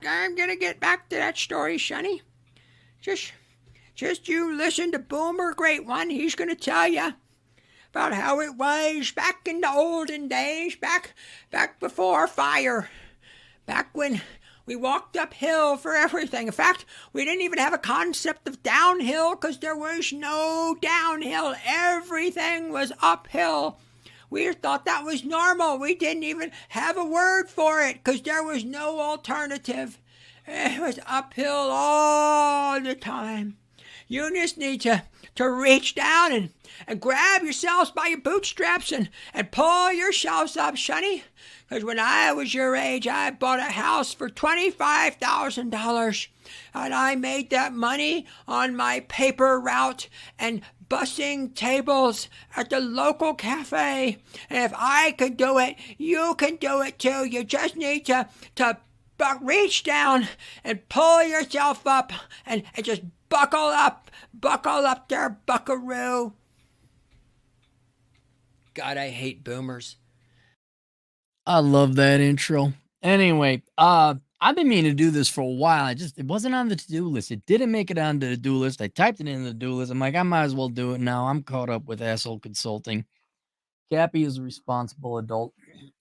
I'm gonna get back to that story, Sonny. Just, just you listen to Boomer, great one. He's gonna tell you about how it was back in the olden days, back before fire, back when we walked uphill for everything. In fact, we didn't even have a concept of downhill because there was no downhill. Everything was uphill. We thought that was normal. We didn't even have a word for it because there was no alternative. It was uphill all the time. You just need to reach down and grab yourselves by your bootstraps and pull yourselves up, Sonny. Because when I was your age, I bought a house for $25,000. And I made that money on my paper route and bussing tables at the local cafe. And if I could do it, you can do it too. You just need to reach down and pull yourself up and just buckle up there, buckaroo. God, I hate boomers. I love that intro. Anyway, I've been meaning to do this for a while. It wasn't on the to-do list. It didn't make it on the to-do list. I typed it in the to-do list. I'm like, I might as well do it now. I'm caught up with asshole consulting. Cappy is a responsible adult.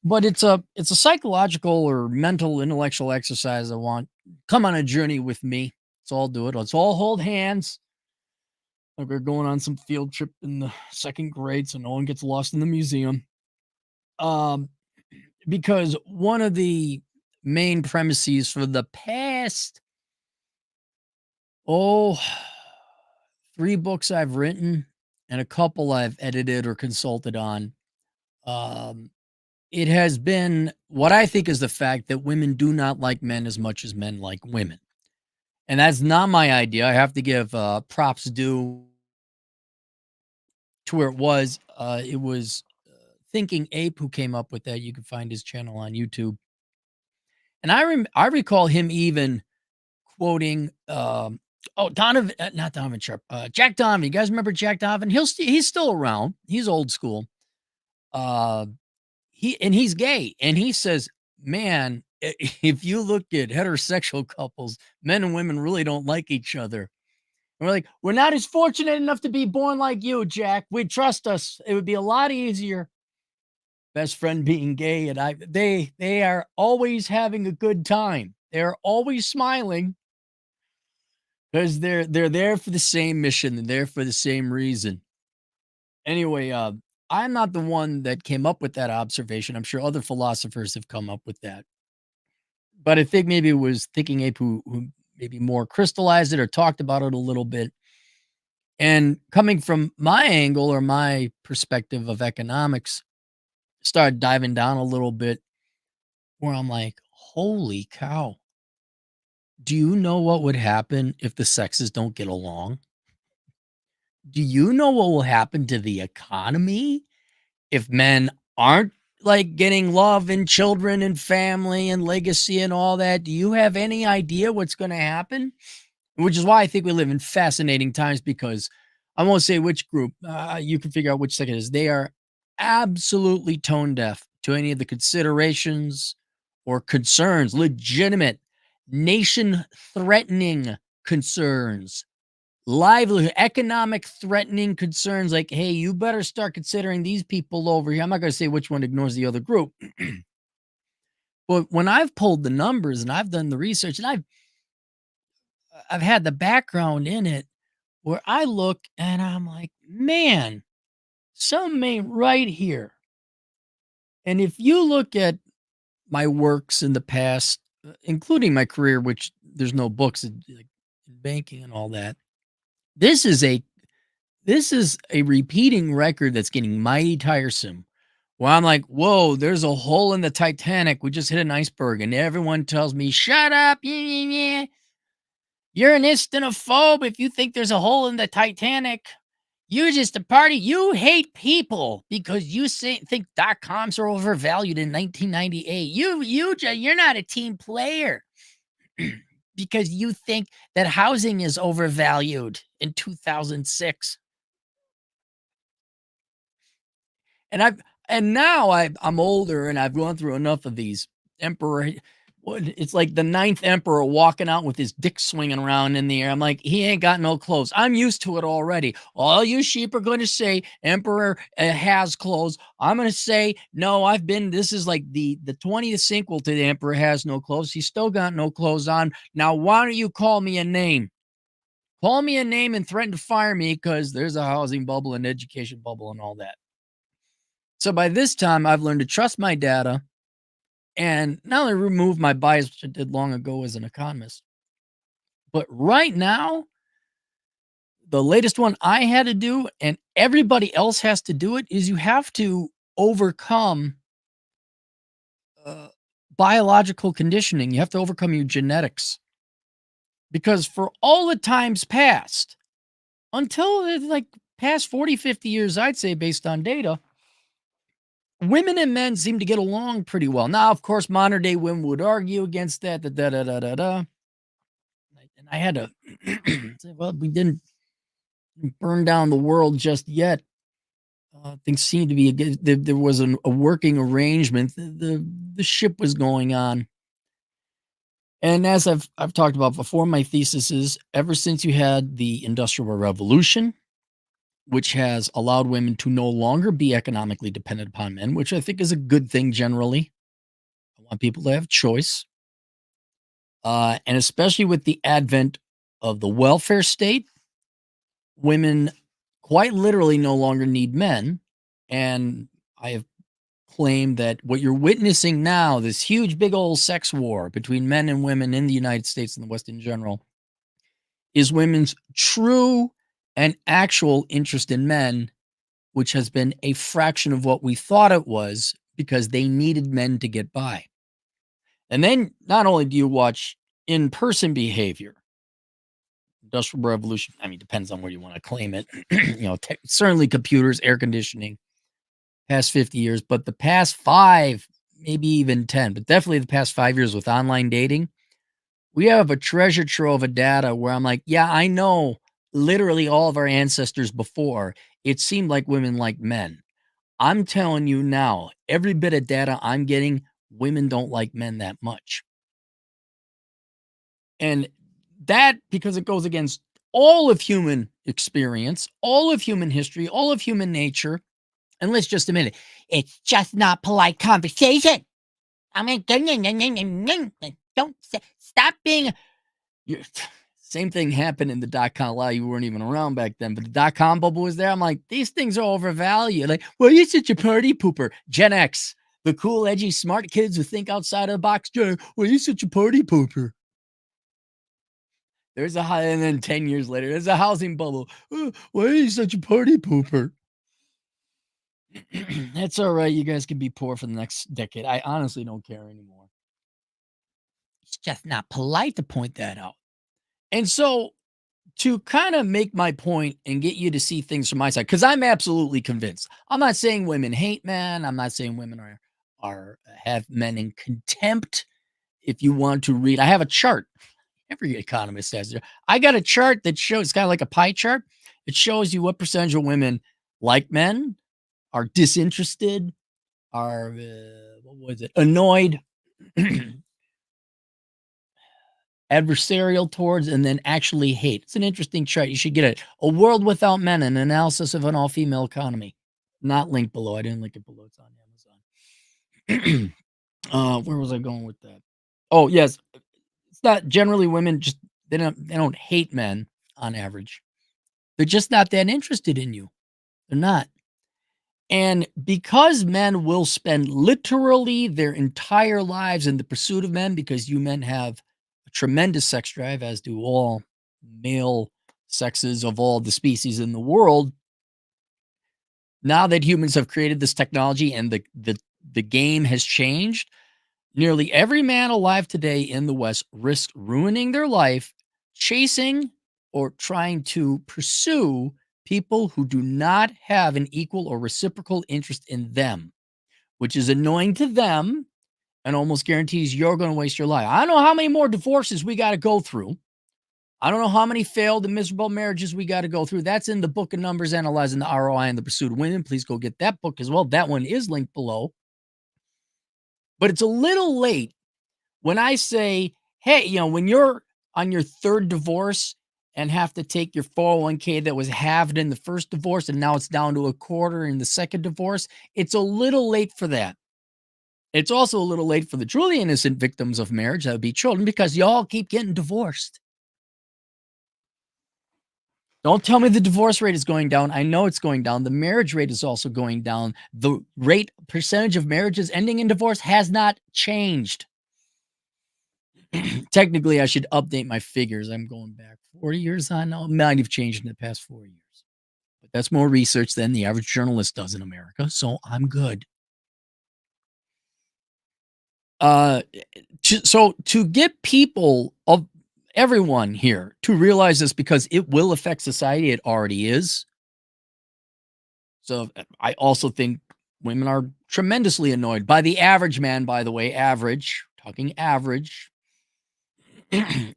But it's a psychological or mental intellectual exercise I want. Come on a journey with me. Let's all do it. Let's all hold hands. Like we're going on some field trip in the second grade so no one gets lost in the museum. Because one of the main premises for the past 3 books I've written and a couple I've edited or consulted on, it has been what I think is the fact that women do not like men as much as men like women. And that's not my idea. I have to give props due to where it was. It was Thinking Ape who came up with that. You can find his channel on YouTube. And I recall him even quoting Donovan, not Donovan Sharp, Jack Donovan. You guys remember Jack Donovan? He's still around. He's old school. He's gay, and he says, "Man, if you look at heterosexual couples, men and women really don't like each other." And we're like, we're not as fortunate enough to be born like you, Jack. We'd trust us. It would be a lot easier. Best friend being gay, and they are always having a good time. They're always smiling because they're there for the same mission. They're there for the same reason. Anyway, I'm not the one that came up with that observation. I'm sure other philosophers have come up with that. But I think maybe it was Thinking Ape who maybe more crystallized it or talked about it a little bit. And coming from my angle or my perspective of economics, started diving down a little bit where I'm like, holy cow. Do you know what would happen if the sexes don't get along? Do you know what will happen to the economy if men aren't like getting love and children and family and legacy and all that? Do you have any idea what's going to happen? Which is why I think we live in fascinating times, because I won't say which group, you can figure out which second it is. They are absolutely tone deaf to any of the considerations or concerns, legitimate nation threatening concerns, livelihood, economic threatening concerns like, hey, you better start considering these people over here. I'm not going to say which one ignores the other group. But when I've pulled the numbers and I've done the research and I've had the background in it, where I look and I'm like, man, something ain't right here. And if you look at my works in the past, including my career, which there's no books in, like, in banking and all that, this is a repeating record that's getting mighty tiresome. Well, I'm like, whoa, there's a hole in the Titanic. We just hit an iceberg. And everyone tells me, shut up. Yeah. You're an istinophobe if you think there's a hole in the Titanic. You're just a party. You hate people because you think .coms are overvalued in 1998. You're not a team player because you think that housing is overvalued in 2006. And now I'm older and I've gone through enough of these emperor. It's like the ninth emperor walking out with his dick swinging around in the air. I'm like, he ain't got no clothes. I'm used to it already. All you sheep are going to say emperor has clothes. I'm going to say no. This is like the 20th sequel to the emperor has no clothes. He's still got no clothes on. Now, why don't you call me a name? Call me a name and threaten to fire me because there's a housing bubble and education bubble and all that. So by this time, I've learned to trust my data and not only remove my bias, which I did long ago as an economist, but right now, the latest one I had to do, and everybody else has to do it, is you have to overcome uh, biological conditioning. You have to overcome your genetics. Because for all the times past, until like past 40, 50 years, I'd say, based on data, women and men seem to get along pretty well. Now, of course, modern day women would argue against that. And I had to say, well, we didn't burn down the world just yet. Things seemed to be there was a working arrangement. The ship was going on. And as I've talked about before, my thesis is ever since you had the Industrial Revolution, which has allowed women to no longer be economically dependent upon men, which I think is a good thing generally. I want people to have choice. And especially with the advent of the welfare state, women quite literally no longer need men. And I have claimed that what you're witnessing now, this huge, big old sex war between men and women in the United States and the West in general, is women's true and actual interest in men, which has been a fraction of what we thought it was because they needed men to get by. And then not only do you watch in person behavior, Industrial Revolution, I mean, depends on where you want to claim it. Certainly computers, air conditioning, past 50 years, but the past 5, maybe even 10, but definitely the past 5 years with online dating, we have a treasure trove of data where I'm like, yeah, I know literally all of our ancestors before, it seemed like women like men. I'm telling you now, every bit of data I'm getting, women don't like men that much. And that, because it goes against all of human experience, all of human history, all of human nature. And let's just admit it, it's just not polite conversation. I mean, don't stop being. Same thing happened in the dot-com. A lot of you weren't even around back then, but the dot-com bubble was there. I'm like, these things are overvalued. Like, well, you're such a party pooper. Gen X, the cool, edgy, smart kids who think outside of the box. Well, you're such a party pooper. There's a high, and then 10 years later, there's a housing bubble. Why are you such a party pooper? That's all right. You guys can be poor for the next decade. I honestly don't care anymore. It's just not polite to point that out. And so, to kind of make my point and get you to see things from my side, because I'm absolutely convinced. I'm not saying women hate men. I'm not saying women are have men in contempt. If you want to read, I have a chart. Every economist has it. I got a chart that shows, it's kind of like a pie chart. It shows you what percentage of women like men, are disinterested, are annoyed, adversarial towards, and then actually hate. It's an interesting chart. You should get it. A World Without Men, an analysis of an all-female economy. Not linked below. I didn't link it below. It's on Amazon. Where was I going with that? Oh, yes. It's not generally women, just they don't hate men on average. They're just not that interested in you. They're not. And because men will spend literally their entire lives in the pursuit of men, because you men have a tremendous sex drive, as do all male sexes of all the species in the world. Now that humans have created this technology and the game has changed, nearly every man alive today in the West risks ruining their life chasing or trying to pursue people who do not have an equal or reciprocal interest in them, which is annoying to them and almost guarantees you're going to waste your life. I don't know how many more divorces we got to go through. I don't know how many failed and miserable marriages we got to go through. That's in the book of Numbers, Analyzing the ROI and the Pursuit of Women. Please go get that book as well. That one is linked below. But it's a little late When I say, hey, when you're on your third divorce and have to take your 401k that was halved in the first divorce and now it's down to a quarter in the second divorce, it's a little late for that. It's also a little late for the truly innocent victims of marriage, that would be children, because y'all keep getting divorced. Don't tell me the divorce rate is going down. I know it's going down. The marriage rate is also going down. The percentage of marriages ending in divorce has not changed. Technically, I should update my figures. I'm going back 40 years on now. Might have changed in the past 4 years. But that's more research than the average journalist does in America, so I'm good. To get people of everyone here to realize this, because it will affect society, it already is. So I also think women are tremendously annoyed by the average man, by the way, talking average.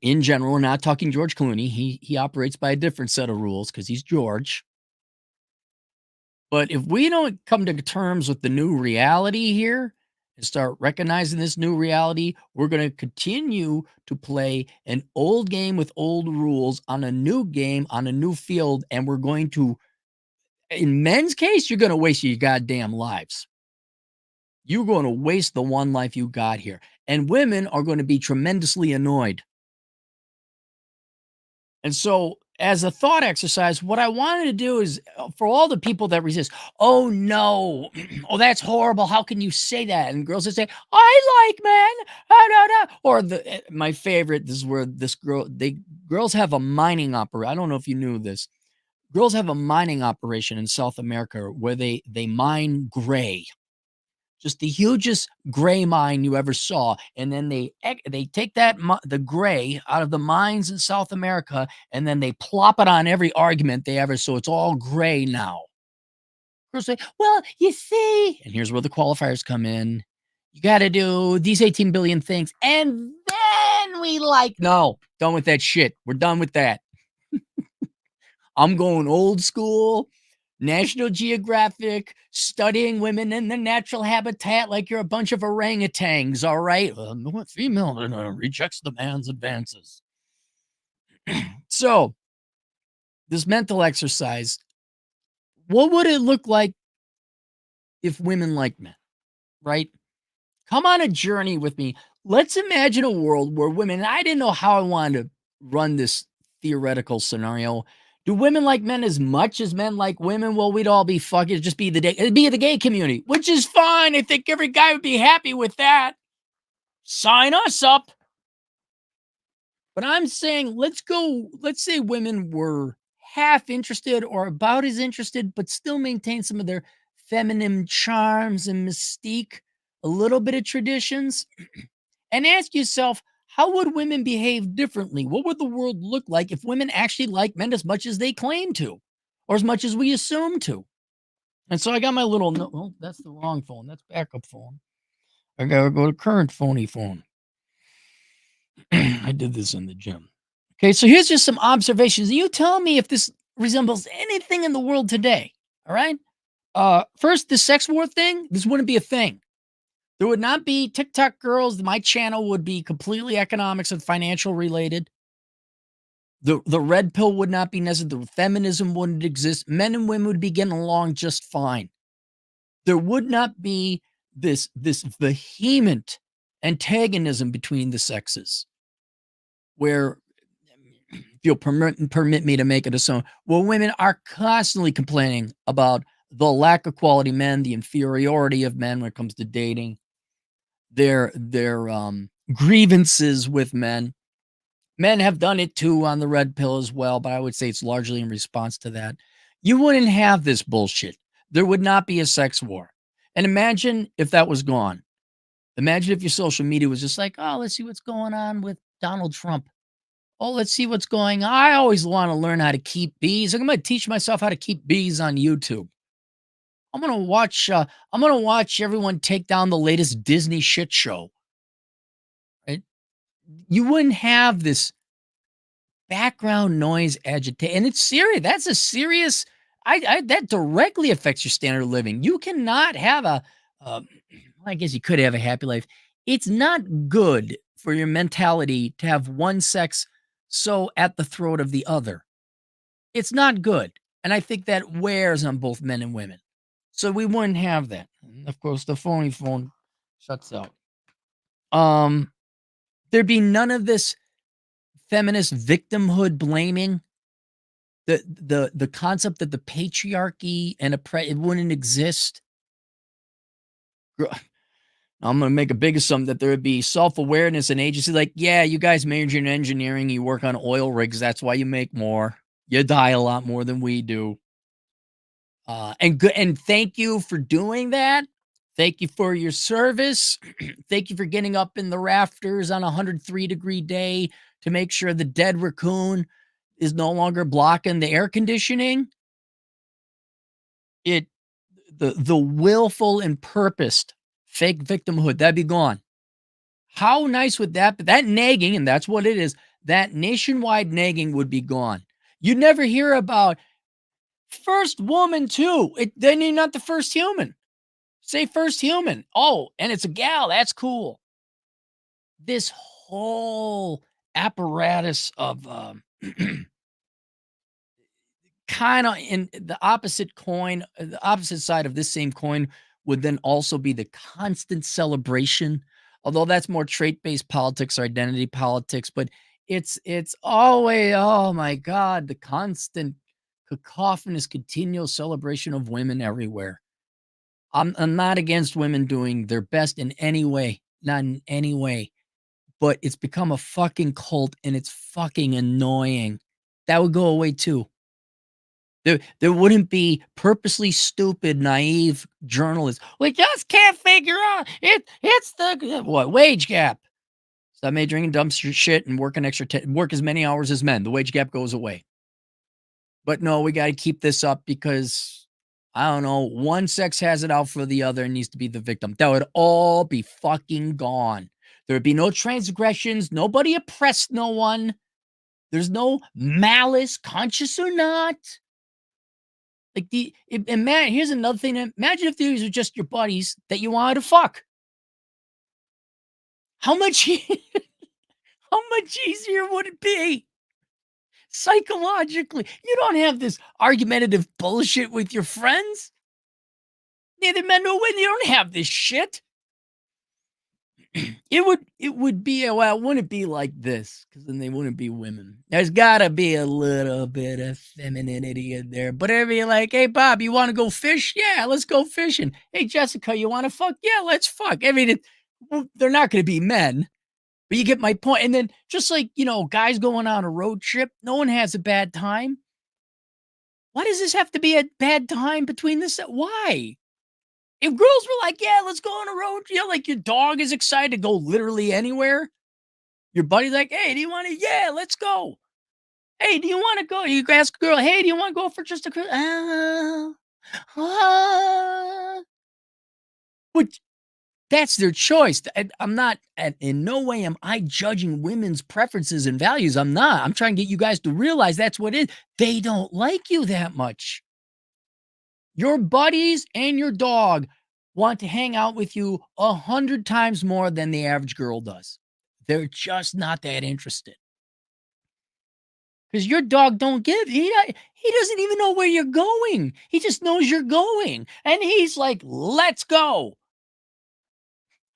In general, we're not talking George Clooney. He operates by a different set of rules because he's George. But if we don't come to terms with the new reality here and start recognizing this new reality, we're going to continue to play an old game with old rules on a new game, on a new field. And we're going to, in men's case, you're going to waste your goddamn lives. You're going to waste the one life you got here. And women are going to be tremendously annoyed. And so, as a thought exercise, what I wanted to do is for all the people that resist, oh no, oh, that's horrible. How can you say that? And girls that say, I like men, or my favorite, this is where girls have a mining operation. I don't know if you knew this. Girls have a mining operation in South America where they mine gray. Just the hugest gray mine you ever saw, and then they take the gray out of the mines in South America, and then they plop it on every argument they ever. So it's all gray now. Girls say, "Well, you see," and here's where the qualifiers come in. You got to do these 18 billion things, and then no, done with that shit. We're done with that. I'm going old school. National Geographic, studying women in the natural habitat like you're a bunch of orangutans, all right? Female rejects the man's advances. So, this mental exercise, what would it look like if women like men, right? Come on a journey with me. Let's imagine a world where women, I didn't know how I wanted to run this theoretical scenario. Do women like men as much as men like women? Well, we'd all be fucking, it'd be the gay community, which is fine. I think every guy would be happy with that. Sign us up. But I'm saying, let's say women were half interested or about as interested, but still maintain some of their feminine charms and mystique, a little bit of traditions, and ask yourself, how would women behave differently? What would the world look like if women actually like men as much as they claim to, or as much as we assume to? And so I got my little, no, that's the wrong phone. That's backup phone. I got to go to current phony phone. I did this in the gym. Okay, so here's just some observations. You tell me if this resembles anything in the world today. All right. First, the sex war thing, this wouldn't be a thing. There would not be TikTok girls. My channel would be completely economics and financial related. The red pill would not be necessary. The feminism wouldn't exist. Men and women would be getting along just fine. There would not be this vehement antagonism between the sexes, where, if you'll permit me to make it a song, well, women are constantly complaining about the lack of quality men, the inferiority of men when it comes to dating, their grievances with men. Men have done it too on the red pill as well, but I would say it's largely in response to that. You wouldn't have this bullshit. There would not be a sex war. And imagine if that was gone. Imagine if your social media was just like, oh, let's see what's going on with Donald Trump. Oh, let's see what's going on. I always want to learn how to keep bees. I'm going to teach myself how to keep bees on YouTube. I'm going to watch everyone take down the latest Disney shit show. Right? You wouldn't have this background noise agitate, and it's serious. That's a serious. That directly affects your standard of living. You cannot have I guess you could have a happy life. It's not good for your mentality to have one sex so at the throat of the other. It's not good. And I think that wears on both men and women. So we wouldn't have that. And of course, the phone shuts out. There'd be none of this feminist victimhood blaming. The concept that the patriarchy and it wouldn't exist. I'm gonna make a big assumption that there would be self-awareness and agency. Like, yeah, you guys major in engineering, you work on oil rigs, that's why you make more. You die a lot more than we do. And thank you for doing that. Thank you for your service. Thank you for getting up in the rafters on a 103-degree day to make sure the dead raccoon is no longer blocking the air conditioning. It the willful and purposed fake victimhood, that'd be gone. How nice would that be? That nagging, and that's what it is, that nationwide nagging would be gone. You'd never hear about first woman too. Then you're not the first human. Say first human. Oh, and it's a gal. That's cool. This whole apparatus of kind of in the opposite coin, the opposite side of this same coin would then also be the constant celebration. Although that's more trait-based politics or identity politics, but it's always, oh my God, the constant cacophonous continual celebration of women everywhere. I'm not against women doing their best in any way, not in any way, but it's become a fucking cult and it's fucking annoying. That would go away too. There wouldn't be purposely stupid, naive journalists. We just can't figure out it's the what wage gap. Stop majoring in dumb shit and work an extra work as many hours as men. The wage gap goes away. But no, we got to keep this up because I don't know, one sex has it out for the other and needs to be the victim. That would all be fucking gone. There would be no transgressions. Nobody oppressed no one. There's no malice, conscious or not. Like and man, here's another thing. Imagine if these are just your buddies that you wanted to fuck. How much, how much easier would it be psychologically? You don't have this argumentative bullshit with your friends. Neither men nor women. You don't have this shit. It would be well, it wouldn't be like this because then they wouldn't be women. There's gotta be a little bit of femininity in there. But if you're like, hey Bob, you want to go fish? Yeah, let's go fishing. Hey Jessica, you want to fuck? Yeah, let's fuck. I mean, they're not going to be men, but you get my point. And then just like guys going on a road trip, no one has a bad time. Why does this have to be a bad time between this? Why? If girls were like, yeah, let's go on a road, like your dog is excited to go literally anywhere. Your buddy's like, hey, do you want to? Yeah, let's go. Hey, do you want to go? You ask a girl, hey, do you want to go for just a cruise? Which that's their choice. I'm not, in no way am I judging women's preferences and values. I'm not. I'm trying to get you guys to realize that's what it is. They don't like you that much. Your buddies and your dog want to hang out with you 100 times more than the average girl does. They're just not that interested. Because your dog don't give. He doesn't even know where you're going. He just knows you're going. And he's like, let's go.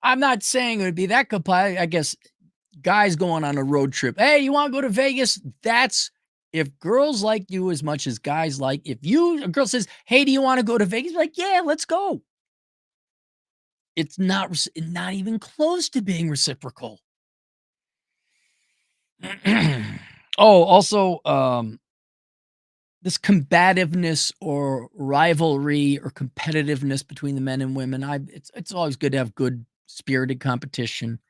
I'm not saying it would be that compiled. I guess guys going on a road trip. Hey, you want to go to Vegas? That's if girls like you as much as guys like, a girl says, hey, do you want to go to Vegas? Like, yeah, let's go. It's not even close to being reciprocal. Oh, also, this combativeness or rivalry or competitiveness between the men and women. It's always good to have good spirited competition,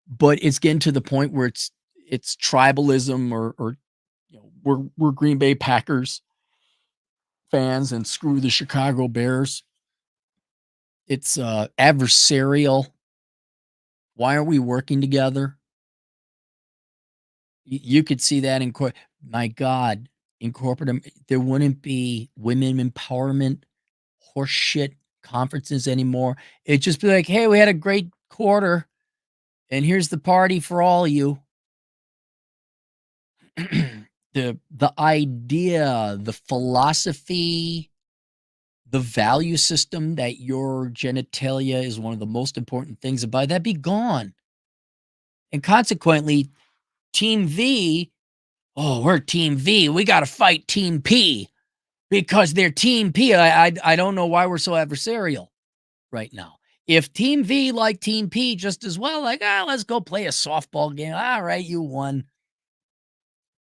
but it's getting to the point where it's tribalism or we're Green Bay Packers fans and screw the Chicago Bears. It's adversarial. Why aren't we working together? You could see that in court. My God, in corporate, there wouldn't be women empowerment horseshit conferences anymore. It'd just be like, hey, we had a great quarter. And here's the party for all you. The idea, the philosophy, the value system that your genitalia is one of the most important things about that be gone. And consequently, Team V, oh, we're Team V. We got to fight Team P because they're Team P. I don't know why we're so adversarial right now. If Team V like Team P just as well, like, let's go play a softball game. All right, you won.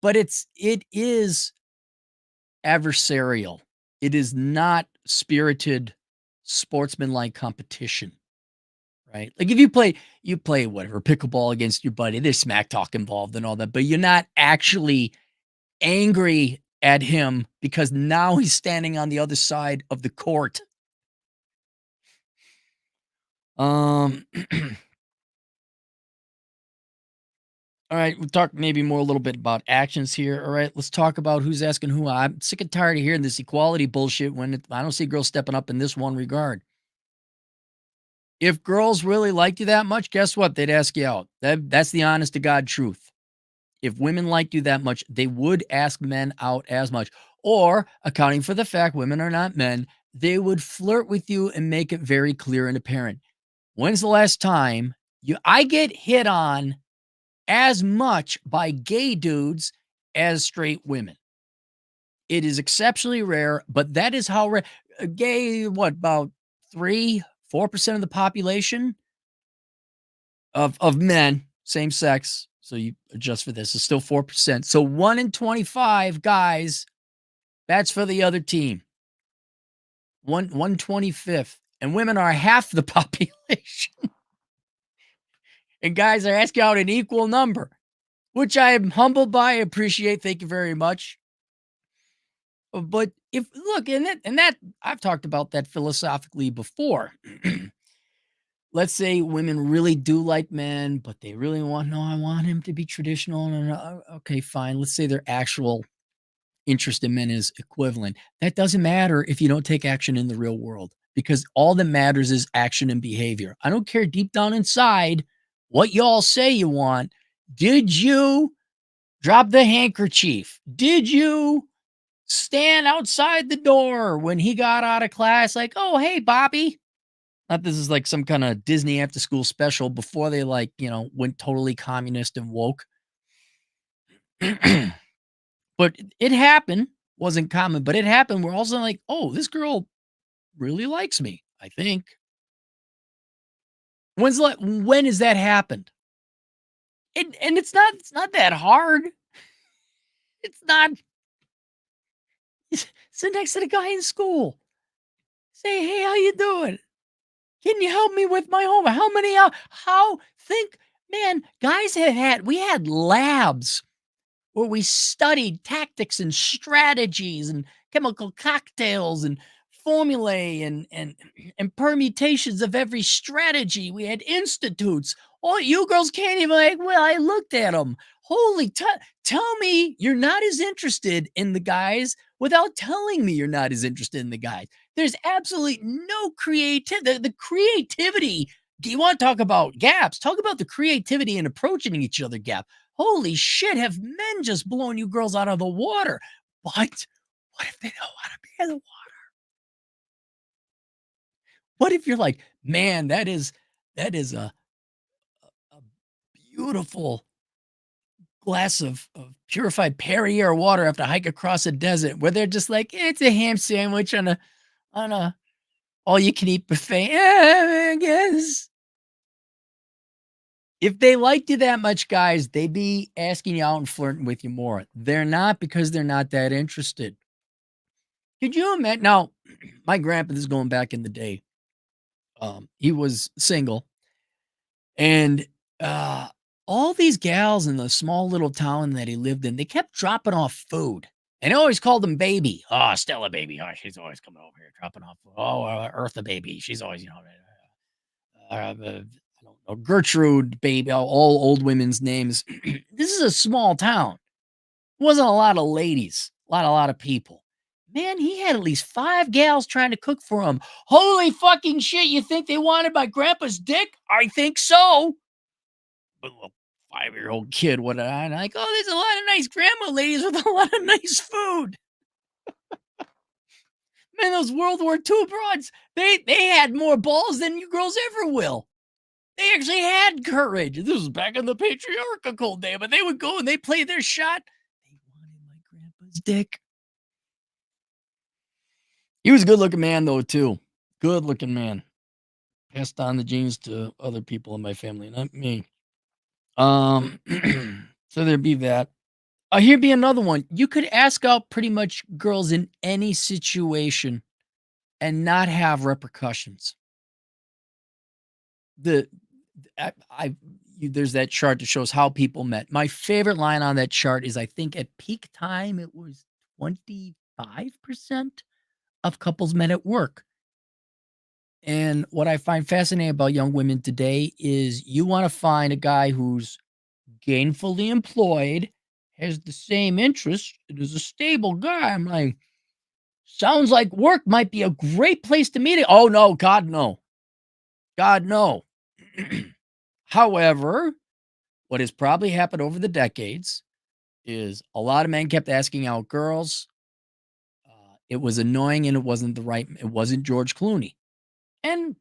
But it is adversarial. It is not spirited sportsmanlike competition, right? Like if you play whatever pickleball against your buddy, there's smack talk involved and all that, but you're not actually angry at him because now he's standing on the other side of the court. Um All right, we'll talk maybe more a little bit about actions here. All right, let's talk about who's asking who. I'm sick and tired of hearing this equality bullshit I don't see girls stepping up in this one regard. If girls really liked you that much, guess what? They'd ask you out. That's the honest to God truth. If women liked you that much, they would ask men out as much. Or, accounting for the fact women are not men, they would flirt with you and make it very clear and apparent. When's the last time I get hit on as much by gay dudes as straight women? It is exceptionally rare, but that is how rare. Gay, what, about 3-4% of the population of men, same sex. So you adjust for this, it's still 4%. So 1 in 25 guys, that's for the other team. 1/25th. And women are half the population. And guys are asking out an equal number, which I am humbled by. I appreciate. Thank you very much. But if look, and that I've talked about that philosophically before. Let's say women really do like men, but they really want, no, I want him to be traditional. And okay, fine. Let's say their actual interest in men is equivalent. That doesn't matter if you don't take action in the real world because all that matters is action and behavior. I don't care deep down inside what y'all say you want. Did you drop the handkerchief? Did you stand outside the door when he got out of class? Like, oh, hey, Bobby. Not this is like some kind of Disney after school special before they went totally communist and woke. But it happened. Wasn't common, but it happened. We're also like, oh, this girl really likes me, I think. When has that happened? And it's not that hard. It's not. Sit next to the guy in school. Say, hey, how you doing? Can you help me with my homework? How many how think, man, we had labs where we studied tactics and strategies and chemical cocktails and formulae and permutations of every strategy. We had institutes. Oh, you girls can't even well, I looked at them. Tell me you're not as interested in the guys without telling me you're not as interested in the guys. There's absolutely no creativity. The creativity, you want to talk about gaps? Talk about the creativity in approaching each other gap. Holy shit, have men just blown you girls out of the water? What if they don't want to be in the water? What if you're like, man, that is a beautiful glass of purified Perrier water after a hike across a desert where they're just like, it's a ham sandwich on a all you can eat buffet. I guess. If they liked you that much, guys, they'd be asking you out and flirting with you more. They're not because they're not that interested. Could you imagine? Now, my grandpa, this is going back in the day. He was single, and all these gals in the small little town that he lived in, they kept dropping off food, and they always called him baby. Oh, Stella baby. Oh, she's always coming over here dropping off food. Oh, Eartha baby. She's always, I don't know, Gertrude baby. All old women's names. This is a small town. Wasn't a lot of ladies, a lot of people. Man, he had at least 5 gals trying to cook for him. Holy fucking shit, you think they wanted my grandpa's dick? I think so. a little 5-year-old kid, what I'm like, oh, there's a lot of nice grandma ladies with a lot of nice food. Man, those World War II broads, they had more balls than you girls ever will. They actually had courage. This was back in the patriarchal day, but they would go and they play their shot. They wanted my grandpa's dick. He was a good-looking man, though, too. Good-looking man. Passed on the genes to other people in my family, not me. Um, so there'd be that. Here'd be another one. You could ask out pretty much girls in any situation and not have repercussions. The I there's that chart that shows how people met. My favorite line on that chart is I think at peak time it was 25% of couples met at work. And what I find fascinating about young women today is you want to find a guy who's gainfully employed, has the same interests, and is a stable guy. I'm like, sounds like work might be a great place to meet it. Oh no, God no. God no. However, what has probably happened over the decades is a lot of men kept asking out girls. It was annoying and it wasn't George Clooney. And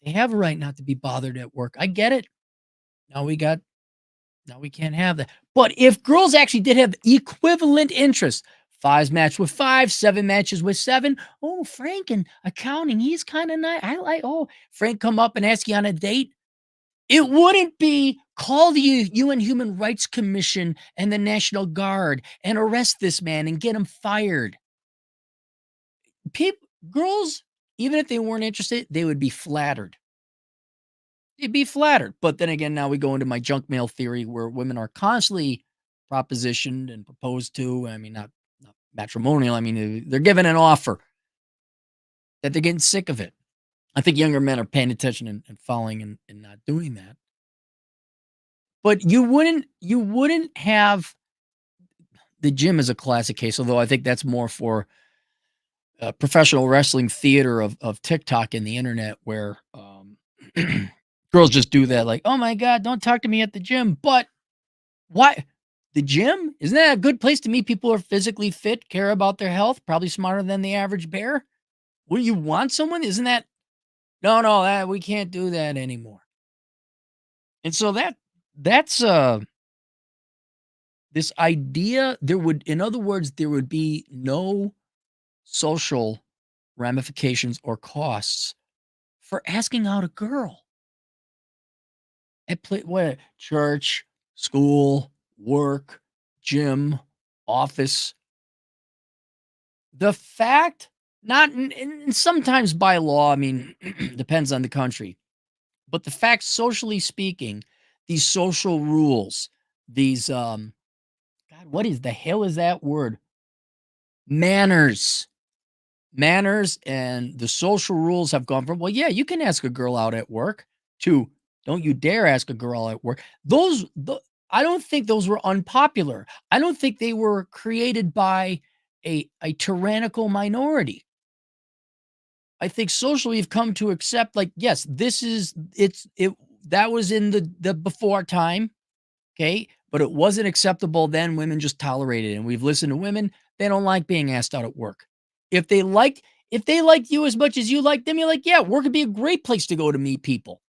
they have a right not to be bothered at work. I get it. Now we got Now we can't have that. But if girls actually did have equivalent interests, fives match with five, seven matches with seven. Oh, Frank in accounting, he's kind of nice. I like, oh, Frank come up and ask you on a date. It wouldn't be call the UN Human Rights Commission and the National Guard and arrest this man and get him fired. People, girls, even if they weren't interested, they would be flattered. They'd be flattered. But then again, now we go into my junk mail theory where women are constantly propositioned and proposed to. I mean, not matrimonial. I mean, they're given an offer that they're getting sick of it. I think younger men are paying attention and following and not doing that. But you wouldn't have the gym as a classic case, although I think that's more for professional wrestling theater of TikTok and the internet where girls just do that like, "Oh my god, don't talk to me at the gym." But why the gym? Isn't that a good place to meet people who are physically fit, care about their health, probably smarter than the average bear? Wouldn't you want someone? Isn't that no, no, that we can't do that anymore. And so that's this idea there would in other words, there would be no social ramifications or costs for asking out a girl at what church, school, work, gym, office. The fact, not and sometimes by law, I mean, depends on the country, but the fact, socially speaking, these social rules, these God, what is the hell is that word? Manners. Manners and the social rules have gone from, well, yeah, you can ask a girl out at work to don't you dare ask a girl at work. I don't think those were unpopular. I don't think they were created by a tyrannical minority. I think socially you've come to accept like, yes, this is it that was in the before time. Okay. But it wasn't acceptable then. Women just tolerated it. And we've listened to women. They don't like being asked out at work. If they liked, if they liked you as much as you like them, you're like, yeah, work would be a great place to go to meet people.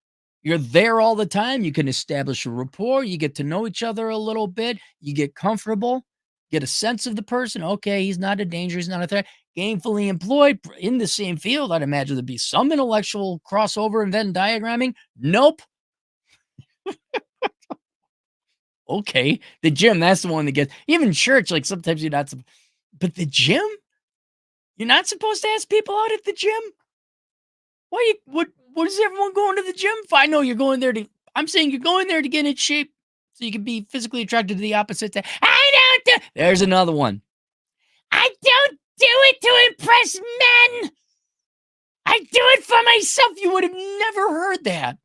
You're there all the time. You can establish a rapport. You get to know each other a little bit. You get comfortable, get a sense of the person. Okay, he's not a danger. He's not a threat. Gainfully employed in the same field. I'd imagine there'd be some intellectual crossover and Venn diagramming. Nope. Okay. The gym, that's the one that gets even church, like sometimes you're not but the gym? You're not supposed to ask people out at the gym? Why what is everyone going to the gym for? I know you're going there to I'm saying you're going there to get in shape so you can be physically attracted to the opposite sex. I don't do There's another one. I don't do it to impress men. I do it for myself. You would have never heard that.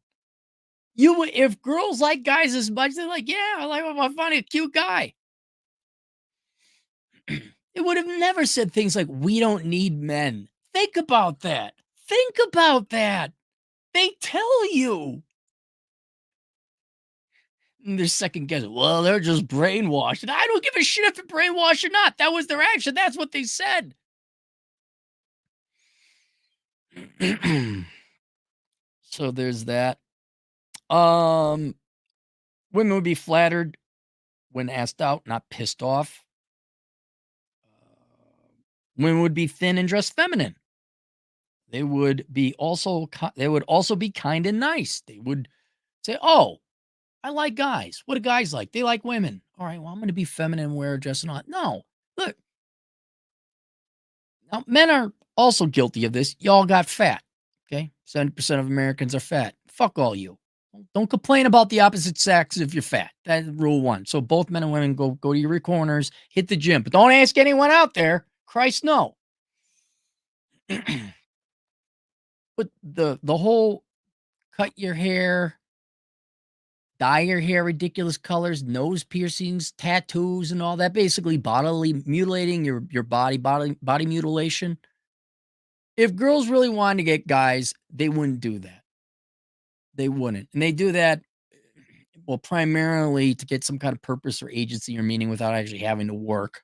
You would if girls like guys as much, they're like, yeah, I find a cute guy. It would have never said things like, we don't need men. Think about that. Think about that. They tell you. And they're second guessing. Well, they're just brainwashed. And I don't give a shit if they're brainwashed or not. That was their action. That's what they said. So there's that. Um, Women would be flattered when asked out, not pissed off. Women would be thin and dressed feminine. They would be also be kind and nice. They would say, "Oh, I like guys. What do guys like? They like women. All right, well, I'm going to be feminine and wear a dress and all." No, look. Now, men are also guilty of this. Y'all got fat. Okay, 70% of Americans are fat. Fuck all you. Don't complain about the opposite sex if you're fat. That's rule one. So both men and women go to your corners, hit the gym, but don't ask anyone out there. Christ, no. But the whole cut your hair, dye your hair ridiculous colors, nose piercings, tattoos, and all that, basically bodily mutilating your body mutilation. If girls really wanted to get guys, they wouldn't do that. They wouldn't. And they do that, well, primarily to get some kind of purpose or agency or meaning without actually having to work.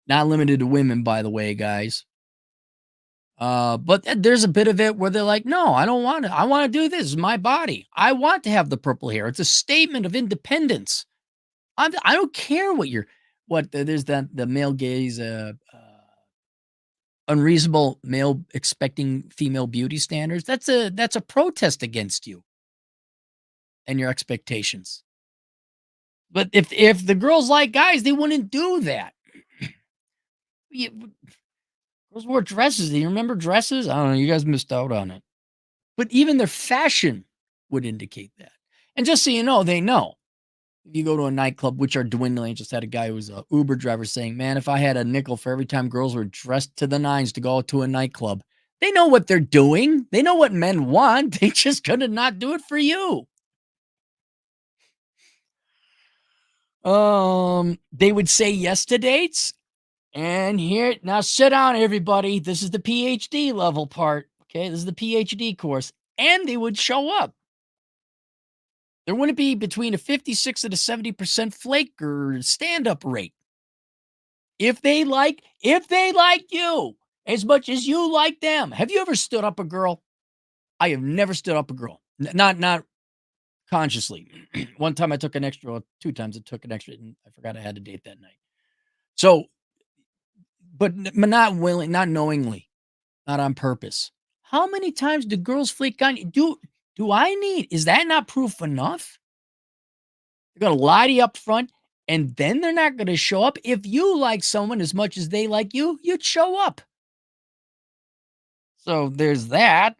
Not limited to women, by the way, guys. But there's a bit of it where they're like, no, I don't want to. I want to do this. It's my body. I want to have the purple hair. It's a statement of independence. I don't care there's the male gaze, unreasonable male expecting female beauty standards. That's a protest against you and your expectations. But if the girls like guys, they wouldn't do that. Girls wore dresses. Do you remember dresses? I don't know. You guys missed out on it. But even their fashion would indicate that. And just so you know, they know. If you go to a nightclub, which are dwindling, just had a guy who was an Uber driver saying, man, if I had a nickel for every time girls were dressed to the nines to go to a nightclub, they know what they're doing. They know what men want. They just couldn't not do it for you. They would say yes to dates. And here, now sit down, everybody. This is the PhD level part. Okay, this is the PhD course. And they would show up. There wouldn't be between a 56 and a 70% flake or stand-up rate. If they like you as much as you like them. Have you ever stood up a girl? I have never stood up a girl. Not consciously. One time I took an extra, or two times I took an extra, and I forgot I had a date that night. So, but not willing, not knowingly, not on purpose. How many times do girls flake on you? Is that not proof enough? They're going to lie to you up front, and then they're not going to show up. If you like someone as much as they like you, you'd show up. So there's that.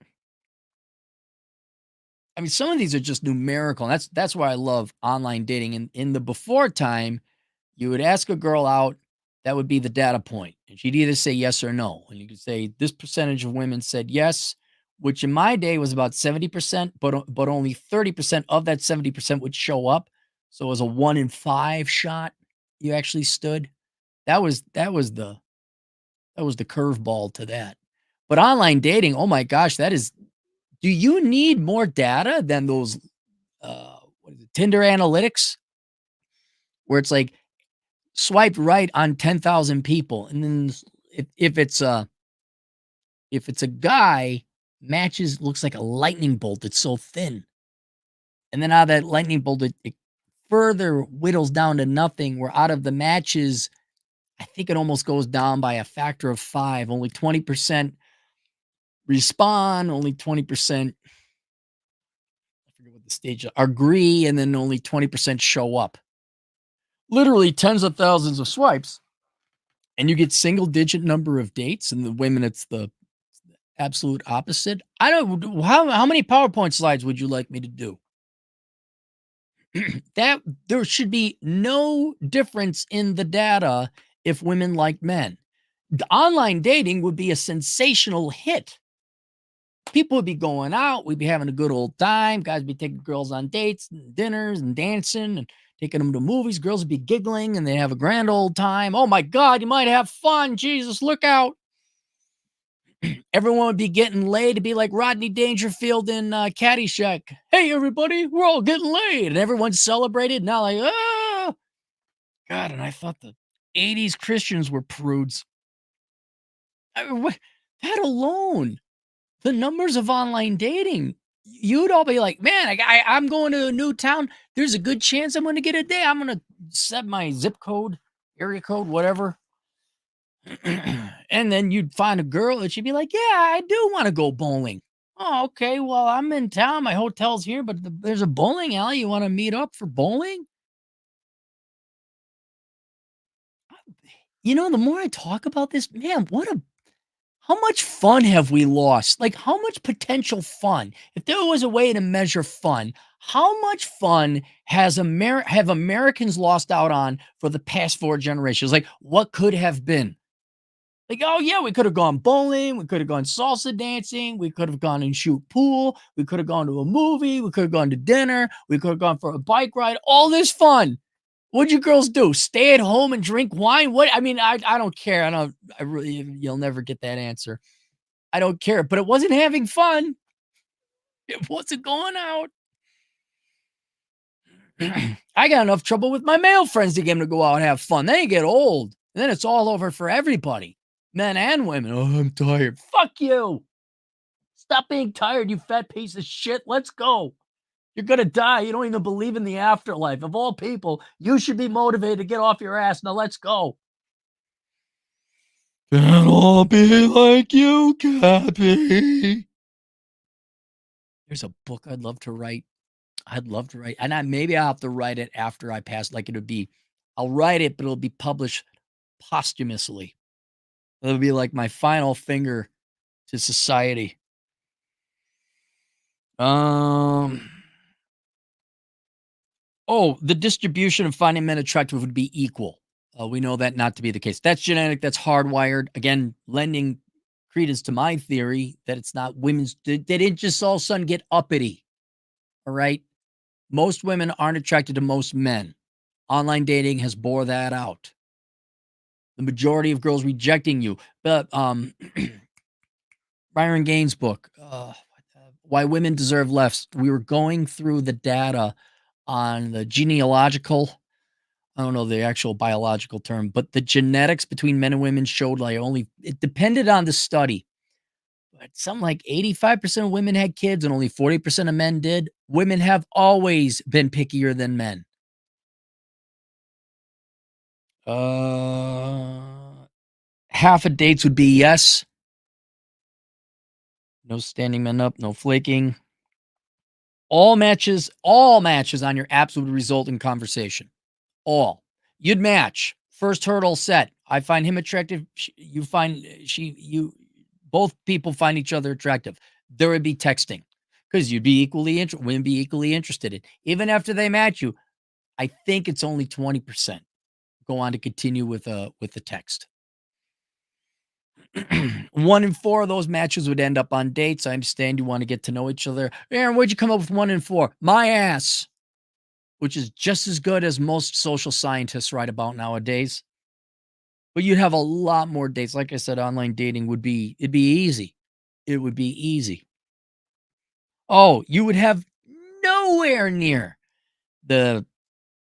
I mean, some of these are just numerical. That's why I love online dating. In the before time, you would ask a girl out. That would be the data point. And she'd either say yes or no. And you could say this percentage of women said yes, which in my day was about 70%, but only 30% of that 70% would show up. So it was a 1 in 5 shot you actually stood. That was the curveball to that. But online dating, oh my gosh, do you need more data than those Tinder analytics? Where it's like swiped right on 10,000 people. And then if it's a guy, matches looks like a lightning bolt. It's so thin. And then out of that lightning bolt, it further whittles down to nothing, where out of the matches, I think it almost goes down by a factor of 5. Only 20% respond, only 20%, I forget what the stage, agree, and then only 20% show up. Literally tens of thousands of swipes, and you get single digit number of dates, and the women, it's the absolute opposite. I don't, how many PowerPoint slides would you like me to do? That there should be no difference in the data if women like men. The online dating would be a sensational hit. People would be going out. We'd be having a good old time. Guys would be taking girls on dates and dinners and dancing and taking them to movies. Girls would be giggling and they have a grand old time. Oh my God, you might have fun. Jesus, look out. Everyone would be getting laid to be like Rodney Dangerfield in Caddyshack. Hey, everybody, we're all getting laid. And everyone celebrated. Now, like, ah, God. And I thought the 80s Christians were prudes. That alone, the numbers of online dating, you'd all be like, man, I'm going to a new town. There's a good chance I'm going to get a date. I'm going to set my zip code, area code, whatever. And then you'd find a girl and she'd be like, yeah, I do want to go bowling. Oh, okay. Well, I'm in town. My hotel's here, but there's a bowling alley. You want to meet up for bowling? The more I talk about this, man, how much fun have we lost? Like, how much potential fun? If there was a way to measure fun, how much fun have Americans lost out on for the past 4 generations? Like, what could have been? Like, oh yeah, we could have gone bowling, we could have gone salsa dancing, we could have gone and shoot pool, we could have gone to a movie, we could have gone to dinner, we could have gone for a bike ride. All this fun. What'd you girls do? Stay at home and drink wine? What? I mean, I don't care. I really, you'll never get that answer. I don't care, but it wasn't having fun. It wasn't going out. I got enough trouble with my male friends to get them to go out and have fun. They get old, and then it's all over for everybody, men and women. Oh, I'm tired. Fuck you. Stop being tired, you fat piece of shit. Let's go. You're gonna die. You don't even believe in the afterlife. Of all people, you should be motivated to get off your ass. Now let's go. Can't all be like you, Cappy. There's a book I'd love to write. And maybe I'll have to write it after I pass. Like I'll write it, but it'll be published posthumously. It'll be like my final finger to society. The distribution of finding men attractive would be equal. We know that not to be the case. That's genetic. That's hardwired. Again, lending credence to my theory that it's not women's. They didn't just all of a sudden get uppity. All right. Most women aren't attracted to most men. Online dating has bore that out. The majority of girls rejecting you. But Byron Gaines' book, Why Women Deserve Less. We were going through the data on the genealogical, I don't know the actual biological term, but the genetics between men and women showed it depended on the study. But something like 85% of women had kids and only 40% of men did. Women have always been pickier than men. Half of dates would be yes. No standing men up, no flaking. All matches on your apps would result in conversation. All. You'd match. First hurdle set. I find him attractive. Both people find each other attractive. There would be texting because women be equally interested in. Even after they match you, I think it's only 20% go on to continue with the text. 1 in 4 of those matches would end up on dates. I understand you want to get to know each other. Aaron, where'd you come up with 1 in 4? My ass, which is just as good as most social scientists write about nowadays. But you'd have a lot more dates. Like I said, online dating it'd be easy. It would be easy. Oh, you would have nowhere near the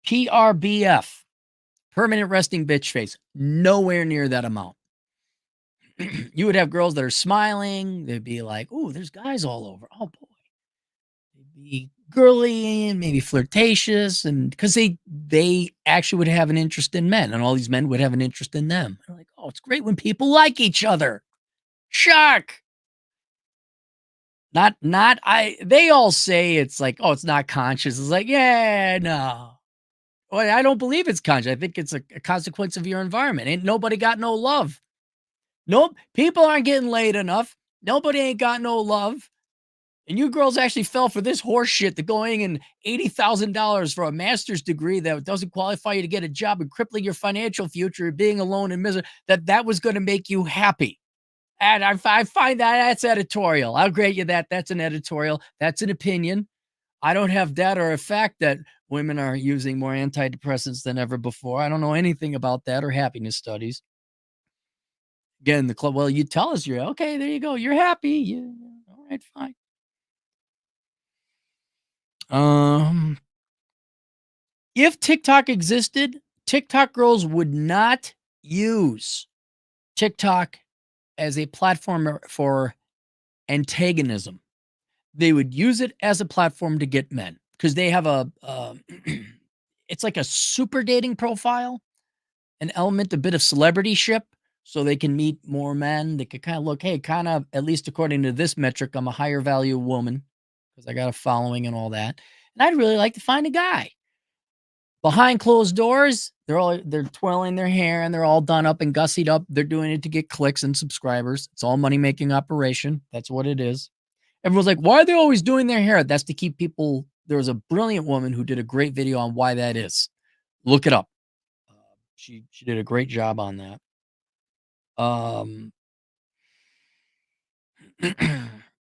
PRBF, permanent resting bitch face. Nowhere near that amount. You would have girls that are smiling. They'd be like, "Oh, there's guys all over. Oh boy." They'd be girly and maybe flirtatious, and because they actually would have an interest in men, and all these men would have an interest in them. They're like, "Oh, it's great when people like each other." Shock. They all say it's like, "Oh, it's not conscious." It's like, yeah, no. Well, I don't believe it's conscious. I think it's a consequence of your environment. Ain't nobody got no love. Nope, people aren't getting laid enough. Nobody ain't got no love. And you girls actually fell for this horse shit to going in $80,000 for a master's degree that doesn't qualify you to get a job and crippling your financial future, being alone and miserable, that was going to make you happy. And I find that's editorial. I'll grant you that. That's an editorial. That's an opinion. I don't have data or a fact that women are using more antidepressants than ever before. I don't know anything about that or happiness studies. Again, the club, well, you tell us you're okay. There you go. You're happy. Yeah. All right, fine. Um, if TikTok existed, TikTok girls would not use TikTok as a platform for antagonism. They would use it as a platform to get men because they have it's like a super dating profile, an element, a bit of celebrityship, so they can meet more men. They could kind of look, hey, kind of, at least according to this metric, I'm a higher value woman because I got a following and all that. And I'd really like to find a guy. Behind closed doors, they're twirling their hair and they're all done up and gussied up. They're doing it to get clicks and subscribers. It's all money making operation. That's what it is. Everyone's like, why are they always doing their hair? That's to keep people. There was a brilliant woman who did a great video on why that is. Look it up. Uh, she did a great job on that. Um,